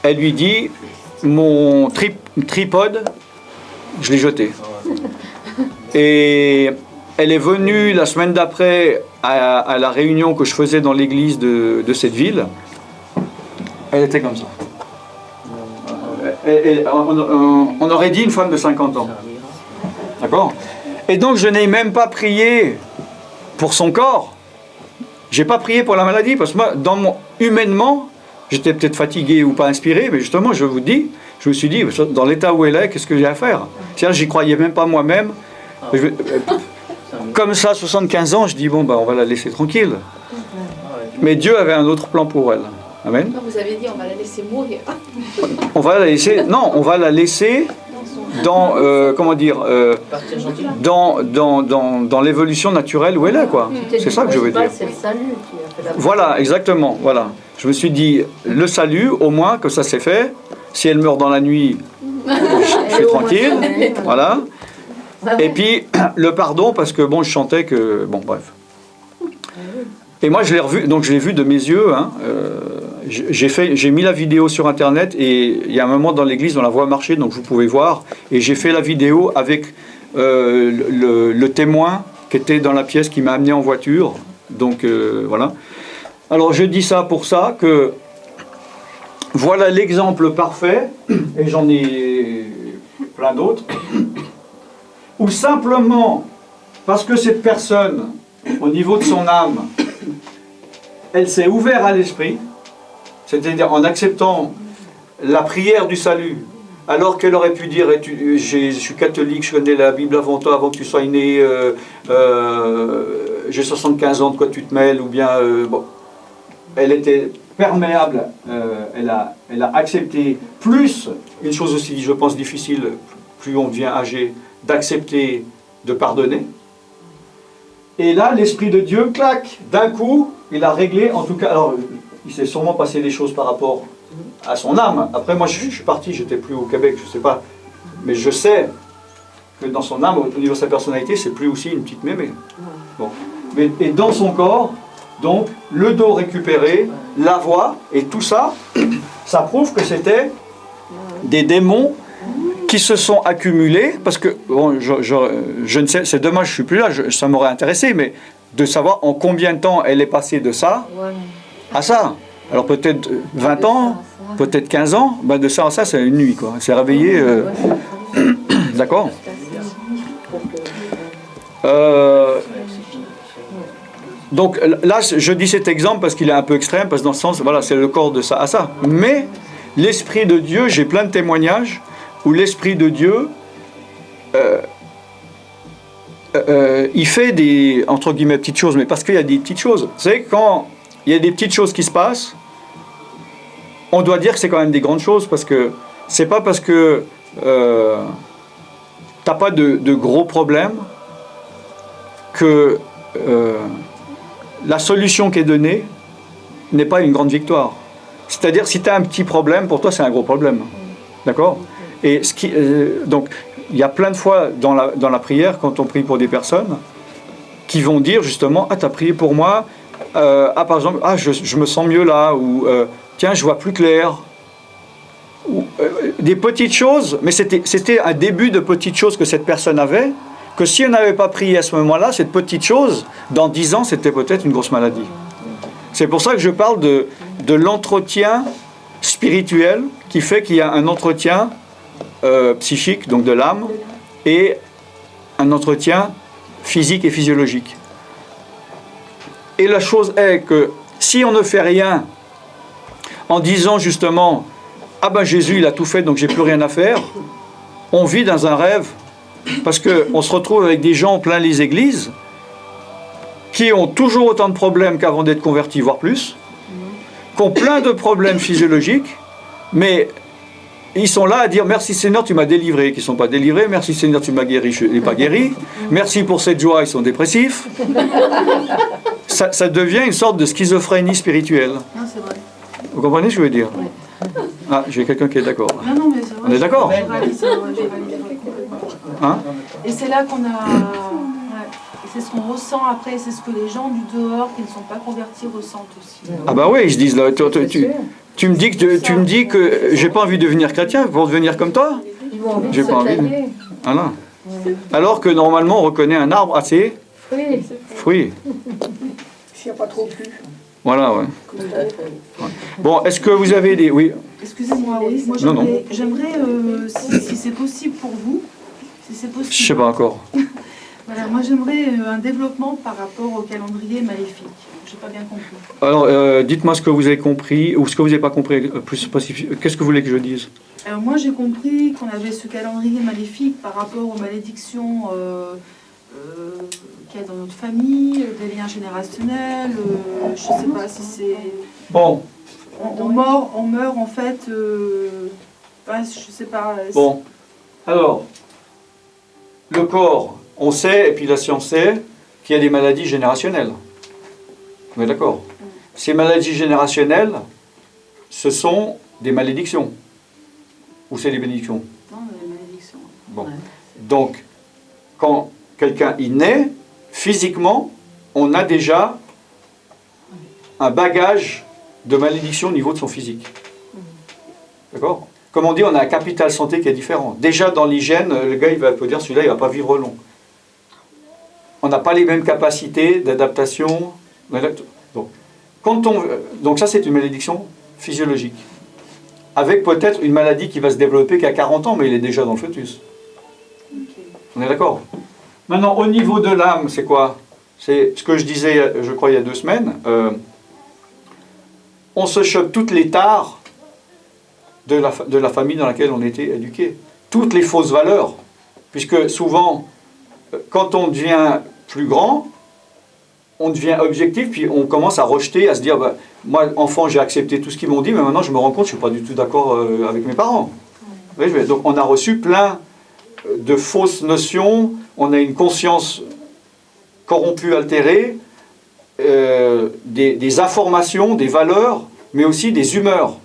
elle lui dit mon tripode, je l'ai jeté. Et elle est venue la semaine d'après à la réunion que je faisais dans l'église de cette ville. Elle était comme ça. On aurait dit une femme de 50 ans. D'accord ? Et donc je n'ai même pas prié pour son corps. J'ai pas prié pour la maladie parce que moi, humainement, j'étais peut-être fatigué ou pas inspiré, mais justement, je me suis dit, dans l'état où elle est, qu'est-ce que j'ai à faire ? C'est-à-dire, j'y croyais même pas moi-même. Comme ça, 75 ans, je dis, bon, on va la laisser tranquille. Mais Dieu avait un autre plan pour elle. Amen. Non, vous avez dit, on va la laisser mourir. On va la laisser, non, on va la laisser dans, dans l'évolution naturelle où elle est, quoi. C'est ça que je veux dire. C'est le salut qui a fait la... Voilà, exactement, voilà. Je me suis dit, le salut, au moins, que ça s'est fait. Si elle meurt dans la nuit, je suis tranquille, voilà. Et puis, le pardon, parce que, bon, je chantais que... Bon, bref. Et moi, je l'ai revu, donc je l'ai vu de mes yeux, hein, j'ai mis la vidéo sur Internet et il y a un moment dans l'église, on la voit marcher, donc vous pouvez voir. Et j'ai fait la vidéo avec le témoin qui était dans la pièce, qui m'a amené en voiture. Donc voilà. Alors je dis ça pour ça, que voilà l'exemple parfait, et j'en ai plein d'autres, où simplement, parce que cette personne, au niveau de son âme, elle s'est ouverte à l'esprit, c'est-à-dire en acceptant la prière du salut, alors qu'elle aurait pu dire je suis catholique, je connais la Bible avant toi, avant que tu sois né, j'ai 75 ans, de quoi tu te mêles, ou bien bon, elle était perméable, elle a accepté, plus une chose aussi, je pense, difficile, plus on devient âgé, d'accepter de pardonner. Et là, l'Esprit de Dieu, clac, d'un coup, il a réglé, en tout cas, alors il s'est sûrement passé des choses par rapport à son âme. Après, moi, je suis parti, j'étais plus au Québec, je sais pas, mais je sais que dans son âme, au niveau de sa personnalité, c'est plus aussi une petite mémé. Bon. Mais, et dans son corps, donc, le dos récupéré, la voix, et tout ça, ça prouve que c'était des démons qui se sont accumulés, parce que, bon, je ne sais, c'est dommage, je ne suis plus là, ça m'aurait intéressé, mais de savoir en combien de temps elle est passée de ça à ça. Alors peut-être 20 ans, peut-être 15 ans, ben de ça à ça, c'est une nuit, quoi. Elle s'est réveillée, d'accord. Donc là, je dis cet exemple parce qu'il est un peu extrême, parce que dans le sens, voilà, c'est le corps de ça à ça. Mais l'Esprit de Dieu, j'ai plein de témoignages où l'Esprit de Dieu, il fait des, entre guillemets, petites choses, mais parce qu'il y a des petites choses. Vous savez, quand il y a des petites choses qui se passent, on doit dire que c'est quand même des grandes choses, parce que c'est pas parce que t'as pas de gros problèmes que la solution qui est donnée n'est pas une grande victoire. C'est-à-dire, si tu as un petit problème, pour toi, c'est un gros problème. D'accord ? Et donc, il y a plein de fois dans la prière, quand on prie pour des personnes, qui vont dire justement, ah, tu as prié pour moi, par exemple, ah, je me sens mieux là, ou tiens, je vois plus clair. Ou, des petites choses, mais c'était un début de petites choses que cette personne avait, que si on n'avait pas prié à ce moment-là, cette petite chose, dans 10 ans, c'était peut-être une grosse maladie. C'est pour ça que je parle de l'entretien spirituel, qui fait qu'il y a un entretien psychique, donc de l'âme, et un entretien physique et physiologique. Et la chose est que si on ne fait rien en disant justement « Ah ben Jésus, il a tout fait, donc j'ai plus rien à faire », on vit dans un rêve, parce qu'on se retrouve avec des gens plein les églises qui ont toujours autant de problèmes qu'avant d'être convertis, voire plus, qui ont plein de problèmes physiologiques, mais ils sont là à dire « Merci Seigneur, tu m'as délivré », qui ne sont pas délivrés, « Merci Seigneur, tu m'as guéri », je n'ai pas guéri, « Merci pour cette joie », ils sont dépressifs. Ça devient une sorte de schizophrénie spirituelle. Non, c'est vrai. Vous comprenez ce que je veux dire ? Ah, j'ai quelqu'un qui est d'accord. Non, mais c'est vrai. On est d'accord ? Hein ? Et c'est là qu'on a... Ouais. C'est ce qu'on ressent après, c'est ce que les gens du dehors qui ne sont pas convertis ressentent aussi. Ah bah oui, ils se disent là, tu me dis que j'ai pas envie de devenir chrétien pour devenir comme toi. J'ai pas envie. Voilà. Alors que normalement on reconnaît un arbre assez fruits. S'il n'y a pas trop plu. Voilà, ouais. Bon, est-ce que vous avez des... Oui. Excusez-moi, oui. Moi j'aimerais, si c'est possible pour vous, si c'est possible. Je sais pas encore. Voilà, moi j'aimerais un développement par rapport au calendrier maléfique. Je n'ai pas bien compris. Alors, dites-moi ce que vous avez compris, ou ce que vous n'avez pas compris, plus spécifique. Qu'est-ce que vous voulez que je dise ? Alors moi j'ai compris qu'on avait ce calendrier maléfique par rapport aux malédictions qu'il y a dans notre famille, des liens générationnels, je ne sais pas si c'est... Bon. On meurt en fait, ouais, je sais pas... Bon, alors, le corps, on sait, et puis la science sait, qu'il y a des maladies générationnelles. On est d'accord ? Ces maladies générationnelles, ce sont des malédictions. Ou c'est des bénédictions ? Non, des malédictions. Bon. Donc, quand quelqu'un y naît, physiquement, on a déjà un bagage de malédiction au niveau de son physique. D'accord? Comme on dit, on a un capital santé qui est différent. Déjà, dans l'hygiène, le gars, il peut dire, celui-là, il ne va pas vivre long. On n'a pas les mêmes capacités d'adaptation. Donc ça, c'est une malédiction physiologique. Avec peut-être une maladie qui va se développer qu'à 40 ans, mais il est déjà dans le fœtus. On est d'accord? Maintenant, au niveau de l'âme, c'est quoi? C'est ce que je disais, je crois, il y a 2 semaines. On se chope toutes les tares de la famille dans laquelle on était éduqué. Toutes les fausses valeurs. Puisque souvent, quand on devient plus grand, on devient objectif, puis on commence à rejeter, à se dire, moi, enfant, j'ai accepté tout ce qu'ils m'ont dit, mais maintenant, je me rends compte que je ne suis pas du tout d'accord avec mes parents. Donc, on a reçu plein de fausses notions, on a une conscience corrompue, altérée, des informations, des valeurs, mais aussi des humeurs.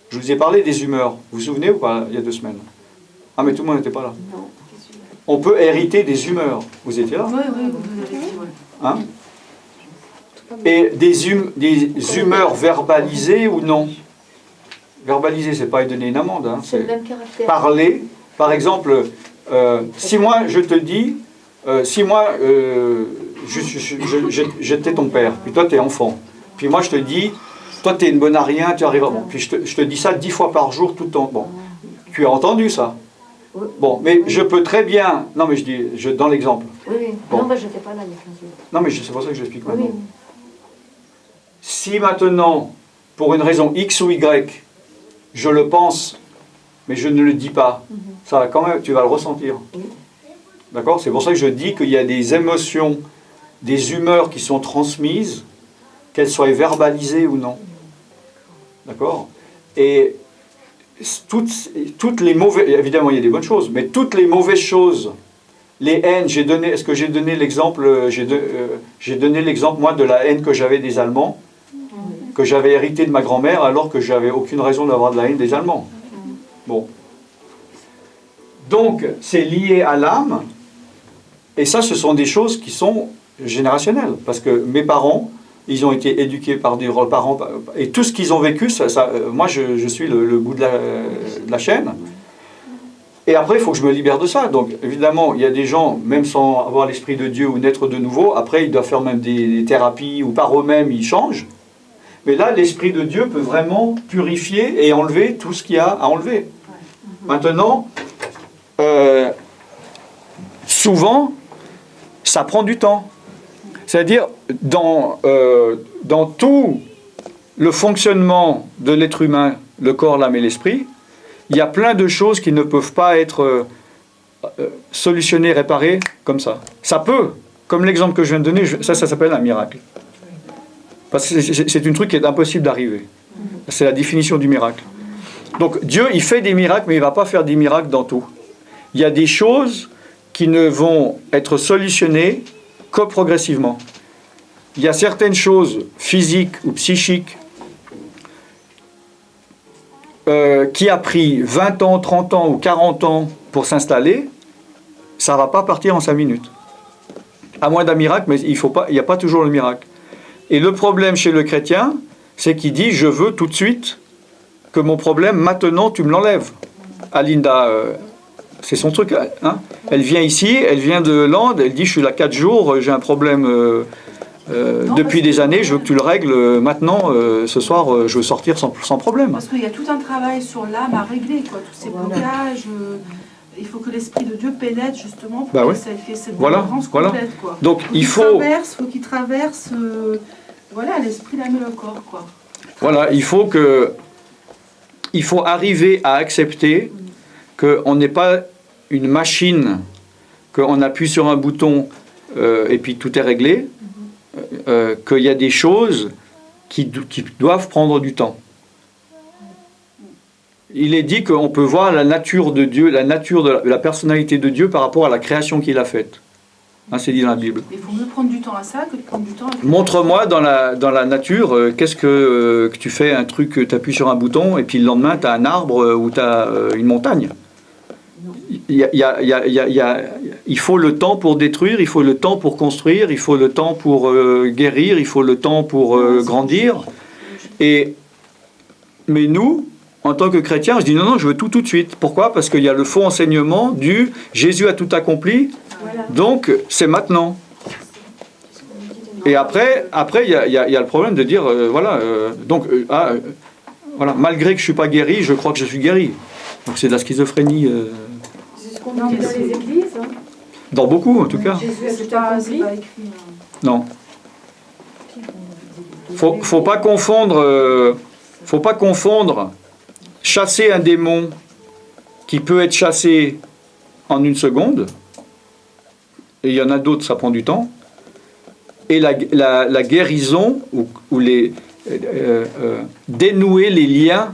Je vous ai parlé des humeurs. Vous vous souvenez ou pas, il y a 2 semaines? Ah, mais tout le monde n'était pas là. Non. On peut hériter des humeurs. Vous étiez là? Oui, vous avez dit, oui. Hein? Et des humeurs verbalisées ou non? Verbaliser, c'est pas lui donner une amende. Hein, c'est le même caractère. Parler. Par exemple, si moi je te dis, j'étais ton père, puis toi tu es enfant, puis moi je te dis, toi tu es une bonne à rien, tu arrives à... Bon, puis je te dis ça 10 fois par jour tout le temps. Bon, tu as entendu ça? Bon, mais je peux très bien... Non, mais dans l'exemple. Oui. Bon. Non, je n'étais pas là il y a 15 jours. Non, mais c'est pour ça que j'explique maintenant. Oui. Si maintenant, pour une raison X ou Y, je le pense, mais je ne le dis pas, ça va quand même, tu vas le ressentir. D'accord? C'est pour ça que je dis qu'il y a des émotions, des humeurs qui sont transmises, qu'elles soient verbalisées ou non. D'accord? Et toutes les mauvaises... Évidemment, il y a des bonnes choses, mais toutes les mauvaises choses, les haines, est-ce que j'ai donné l'exemple, j'ai donné l'exemple, moi, de la haine que j'avais des Allemands, que j'avais hérité de ma grand-mère, alors que j'avais aucune raison d'avoir de la haine des Allemands. Bon. Donc, c'est lié à l'âme, et ça, ce sont des choses qui sont générationnelles, parce que mes parents, ils ont été éduqués par des parents, et tout ce qu'ils ont vécu, moi, je suis le bout de la chaîne. Et après, il faut que je me libère de ça. Donc, évidemment, il y a des gens, même sans avoir l'Esprit de Dieu ou naître de nouveau, après, ils doivent faire même des thérapies, ou par eux-mêmes, ils changent. Mais là, l'Esprit de Dieu peut vraiment purifier et enlever tout ce qu'il y a à enlever. Maintenant, souvent, ça prend du temps. C'est-à-dire, dans tout le fonctionnement de l'être humain, le corps, l'âme et l'esprit, il y a plein de choses qui ne peuvent pas être solutionnées, réparées comme ça. Ça peut, comme l'exemple que je viens de donner, ça s'appelle un miracle. Parce que c'est un truc qui est impossible d'arriver. C'est la définition du miracle. Donc Dieu, il fait des miracles, mais il ne va pas faire des miracles dans tout. Il y a des choses qui ne vont être solutionnées que progressivement. Il y a certaines choses physiques ou psychiques qui a pris 20 ans, 30 ans ou 40 ans pour s'installer, ça ne va pas partir en 5 minutes. À moins d'un miracle, mais il n'y a pas toujours le miracle. Et le problème chez le chrétien, c'est qu'il dit « je veux tout de suite que mon problème, maintenant, tu me l'enlèves ». Alinda, c'est son truc. Hein, elle vient ici, elle vient de l'Inde, elle dit « je suis là 4 jours, j'ai un problème depuis des années, je veux que tu le règles maintenant, ce soir, je veux sortir sans problème ». Parce qu'il y a tout un travail sur l'âme à régler, quoi, tous ces blocages. Il faut que l'Esprit de Dieu pénètre justement pour que ça ait cette délivrance complète. Quoi. Donc il faut qu'il traverse l'esprit, l'âme et le corps. Quoi. Voilà, il faut arriver à accepter qu'on n'est pas une machine, qu'on appuie sur un bouton et puis tout est réglé, qu'il y a des choses qui doivent prendre du temps. Il est dit qu'on peut voir la nature de Dieu, la nature de la personnalité de Dieu par rapport à la création qu'il a faite. Hein, c'est dit dans la Bible. Il faut mieux prendre du temps à ça que de prendre du temps à... Montre-moi dans la nature, qu'est-ce que tu fais un truc, tu appuies sur un bouton et puis le lendemain tu as un arbre ou tu as une montagne. Il faut le temps pour détruire, il faut le temps pour construire, il faut le temps pour guérir, il faut le temps pour grandir. Et Mais nous, en tant que chrétiens, je dis non, je veux tout de suite. Pourquoi? Parce qu'il y a le faux enseignement du Jésus a tout accompli, donc c'est maintenant. Et après, il y a le problème de dire, voilà, malgré que je ne suis pas guéri, je crois que je suis guéri. Donc c'est de la schizophrénie. C'est ce qu'on dit dans les églises. Hein. Dans beaucoup, en tout cas. Jésus a C'est tout pas accompli. écrit. Non. Faut pas confondre chasser un démon qui peut être chassé en 1 seconde, et il y en a d'autres, ça prend du temps, et la guérison, ou dénouer les liens,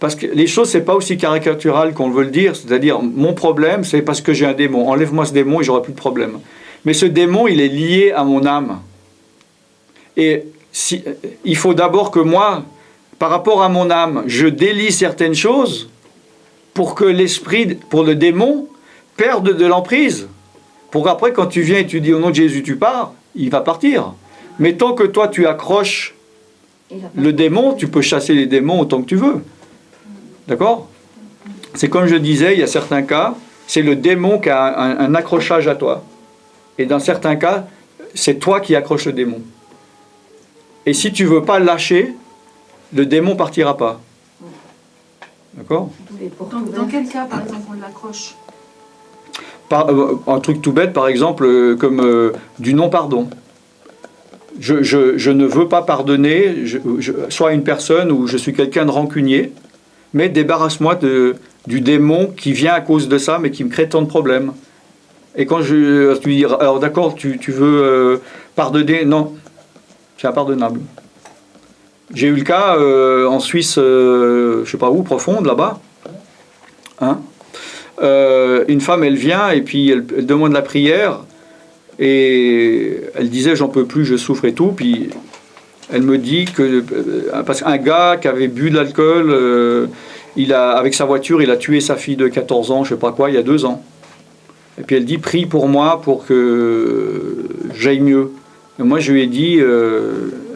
parce que les choses, c'est pas aussi caricatural qu'on veut le dire, c'est-à-dire, mon problème, c'est parce que j'ai un démon, enlève-moi ce démon et j'aurai plus de problème. Mais ce démon, il est lié à mon âme. Et il faut d'abord que moi, par rapport à mon âme, je délie certaines choses pour que pour le démon, perde de l'emprise. Pour qu'après, quand tu viens et tu dis au nom de Jésus, tu pars, il va partir. Mais tant que toi, tu accroches le démon, tu peux chasser les démons autant que tu veux. D'accord? C'est comme je disais, il y a certains cas, c'est le démon qui a un accrochage à toi. Et dans certains cas, c'est toi qui accroches le démon. Et si tu ne veux pas lâcher, le démon ne partira pas. D'accord? Dans quel cas, par exemple, on l'accroche? Un truc tout bête, par exemple, comme du non-pardon. Je ne veux pas pardonner, soit à une personne ou je suis quelqu'un de rancunier, mais débarrasse-moi du démon qui vient à cause de ça, mais qui me crée tant de problèmes. Et quand tu dis, alors d'accord, tu veux pardonner? Non, c'est impardonnable. J'ai eu le cas en Suisse, je ne sais pas où, profonde, là-bas. Hein? Une femme, elle vient et puis elle demande la prière et elle disait j'en peux plus, je souffre et tout. Puis elle me dit que parce qu'un gars qui avait bu de l'alcool, avec sa voiture, il a tué sa fille de 14 ans, je sais pas quoi, il y a 2 ans. Et puis elle dit prie pour moi pour que j'aille mieux. Et moi je lui ai dit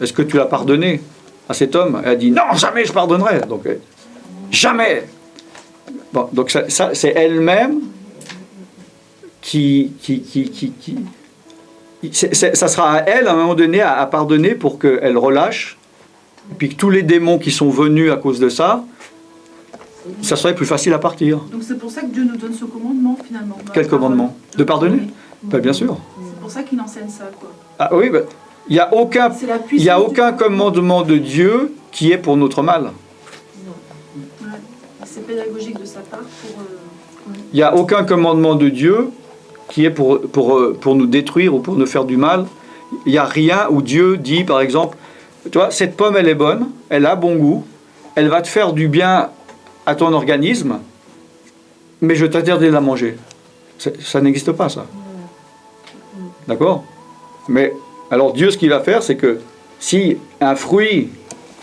est-ce que tu l'as pardonné à cet homme? Elle a dit non, jamais je pardonnerai. Donc jamais. Bon, donc ça c'est elle-même ça sera à elle à un moment donné à pardonner pour qu'elle relâche, et puis que tous les démons qui sont venus à cause de ça serait plus facile à partir. Donc c'est pour ça que Dieu nous donne ce commandement finalement. Quel commandement? De pardonner? Ben, bien sûr. C'est pour ça qu'il enseigne ça, quoi. Ah oui, ben, il n'y a aucun commandement de Dieu qui est pour notre mal. Ouais. C'est pédagogique de sa part pour... Il n'y a aucun commandement de Dieu qui est pour nous détruire ou pour nous faire du mal. Il n'y a rien où Dieu dit, par exemple, tu vois, cette pomme, elle est bonne, elle a bon goût, elle va te faire du bien à ton organisme, mais je t'interdis de la manger. Ça n'existe pas, ça. D'accord? Mais, alors Dieu, ce qu'il va faire, c'est que si un fruit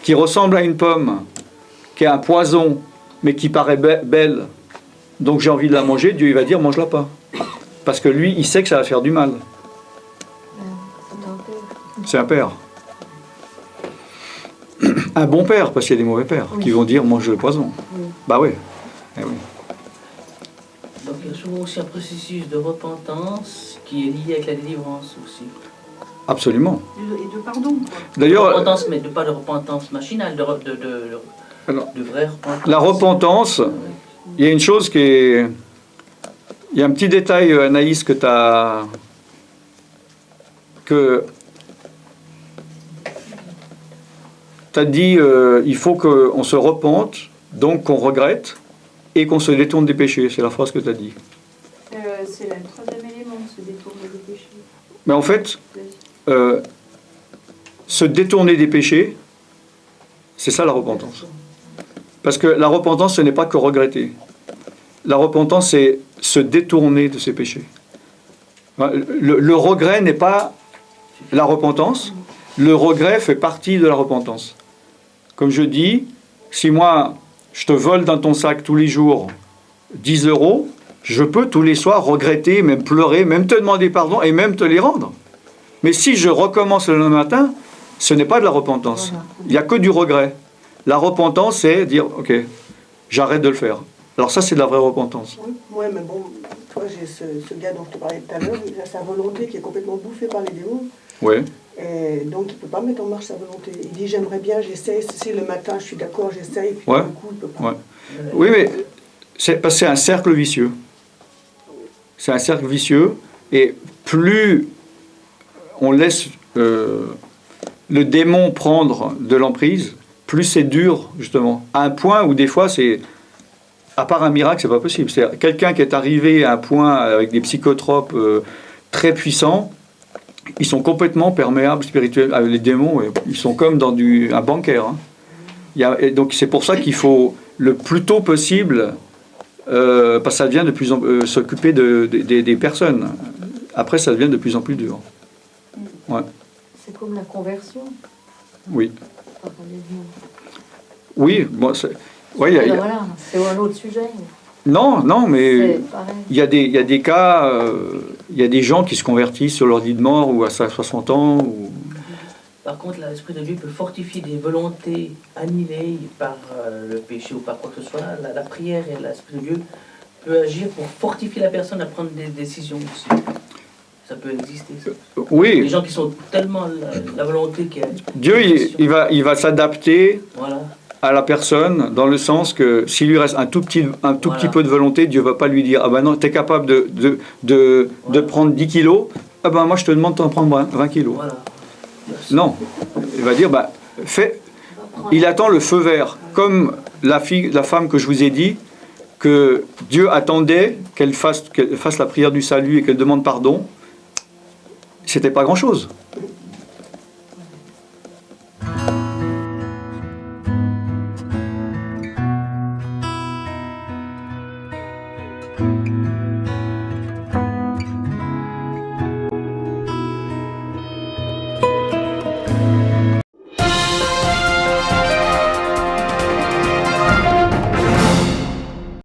qui ressemble à une pomme, qui est un poison, mais qui paraît belle, donc j'ai envie de la manger, Dieu il va dire mange-la pas. Parce que lui, il sait que ça va faire du mal. C'est un père. Un bon père, parce qu'il y a des mauvais pères qui vont dire mange le poison. Bah oui. Eh oui. Donc il y a souvent aussi un processus de repentance qui est lié avec la délivrance aussi. Absolument. Et de pardon, quoi. D'ailleurs, repentance, mais pas de repentance machinale, de vraie repentance. La repentance, il y a une chose qui est... Il y a un petit détail, Anaïs, que tu as... que tu as dit, il faut qu'on se repente, donc qu'on regrette, et qu'on se détourne des péchés. C'est la phrase que tu as dit. C'est le 3e élément, se détourner des péchés. Mais en fait, se détourner des péchés, c'est ça la repentance. Parce que la repentance, ce n'est pas que regretter. La repentance, c'est se détourner de ses péchés. Le regret n'est pas la repentance. Le regret fait partie de la repentance. Comme je dis, si moi, je te vole dans ton sac tous les jours 10 €, je peux tous les soirs regretter, même pleurer, même te demander pardon et même te les rendre. Mais si je recommence le lendemain matin, ce n'est pas de la repentance. Il n'y a que du regret. La repentance, c'est dire, ok, j'arrête de le faire. Alors ça, c'est de la vraie repentance. Oui, ouais, mais bon, toi, j'ai ce gars dont je te parlais tout à l'heure, il a sa volonté qui est complètement bouffée par les démons. Oui. Et donc, il ne peut pas mettre en marche sa volonté. Il dit, j'aimerais bien, j'essaye, si le matin, je suis d'accord, j'essaye, puis Ouais. du coup, il ne peut pas. Ouais. Oui, mais c'est parce que c'est un cercle vicieux. C'est un cercle vicieux, et plus on laisse le démon prendre de l'emprise, plus c'est dur, justement. À un point où des fois, c'est... À part un miracle, c'est pas possible. C'est quelqu'un qui est arrivé à un point avec des psychotropes très puissants, ils sont complètement perméables spirituellement. Les démons, ils sont comme dans un bancaire. Hein. Et donc c'est pour ça qu'il faut le plus tôt possible, parce que ça devient de plus en s'occuper des personnes. Après, ça devient de plus en plus dur. Ouais. C'est comme la conversion. Oui. Par les démons. Oui, bon, c'est... Ouais, Voilà, c'est un autre sujet. Non, mais C'est pareil. il y a des cas, il y a des gens qui se convertissent sur leur lit de mort ou à 60 ans. Ou... Par contre, l'Esprit de Dieu peut fortifier des volontés annihilées par le péché ou par quoi que ce soit. La prière et l'Esprit de Dieu peut agir pour fortifier la personne à prendre des décisions aussi. Ça peut exister. Ça. Oui. Les gens qui sont tellement la volonté qui Dieu, il va s'adapter. Voilà. À la personne, dans le sens que s'il lui reste un tout petit peu de volonté, Dieu ne va pas lui dire « Ah ben non, tu es capable de prendre 10 kilos, ah ben moi je te demande d'en prendre 20 kilos. Voilà. » Non, il va dire bah, « Fais ». Il attend le feu vert, comme la femme que je vous ai dit, que Dieu attendait qu'elle fasse la prière du salut et qu'elle demande pardon. C'était pas grand-chose.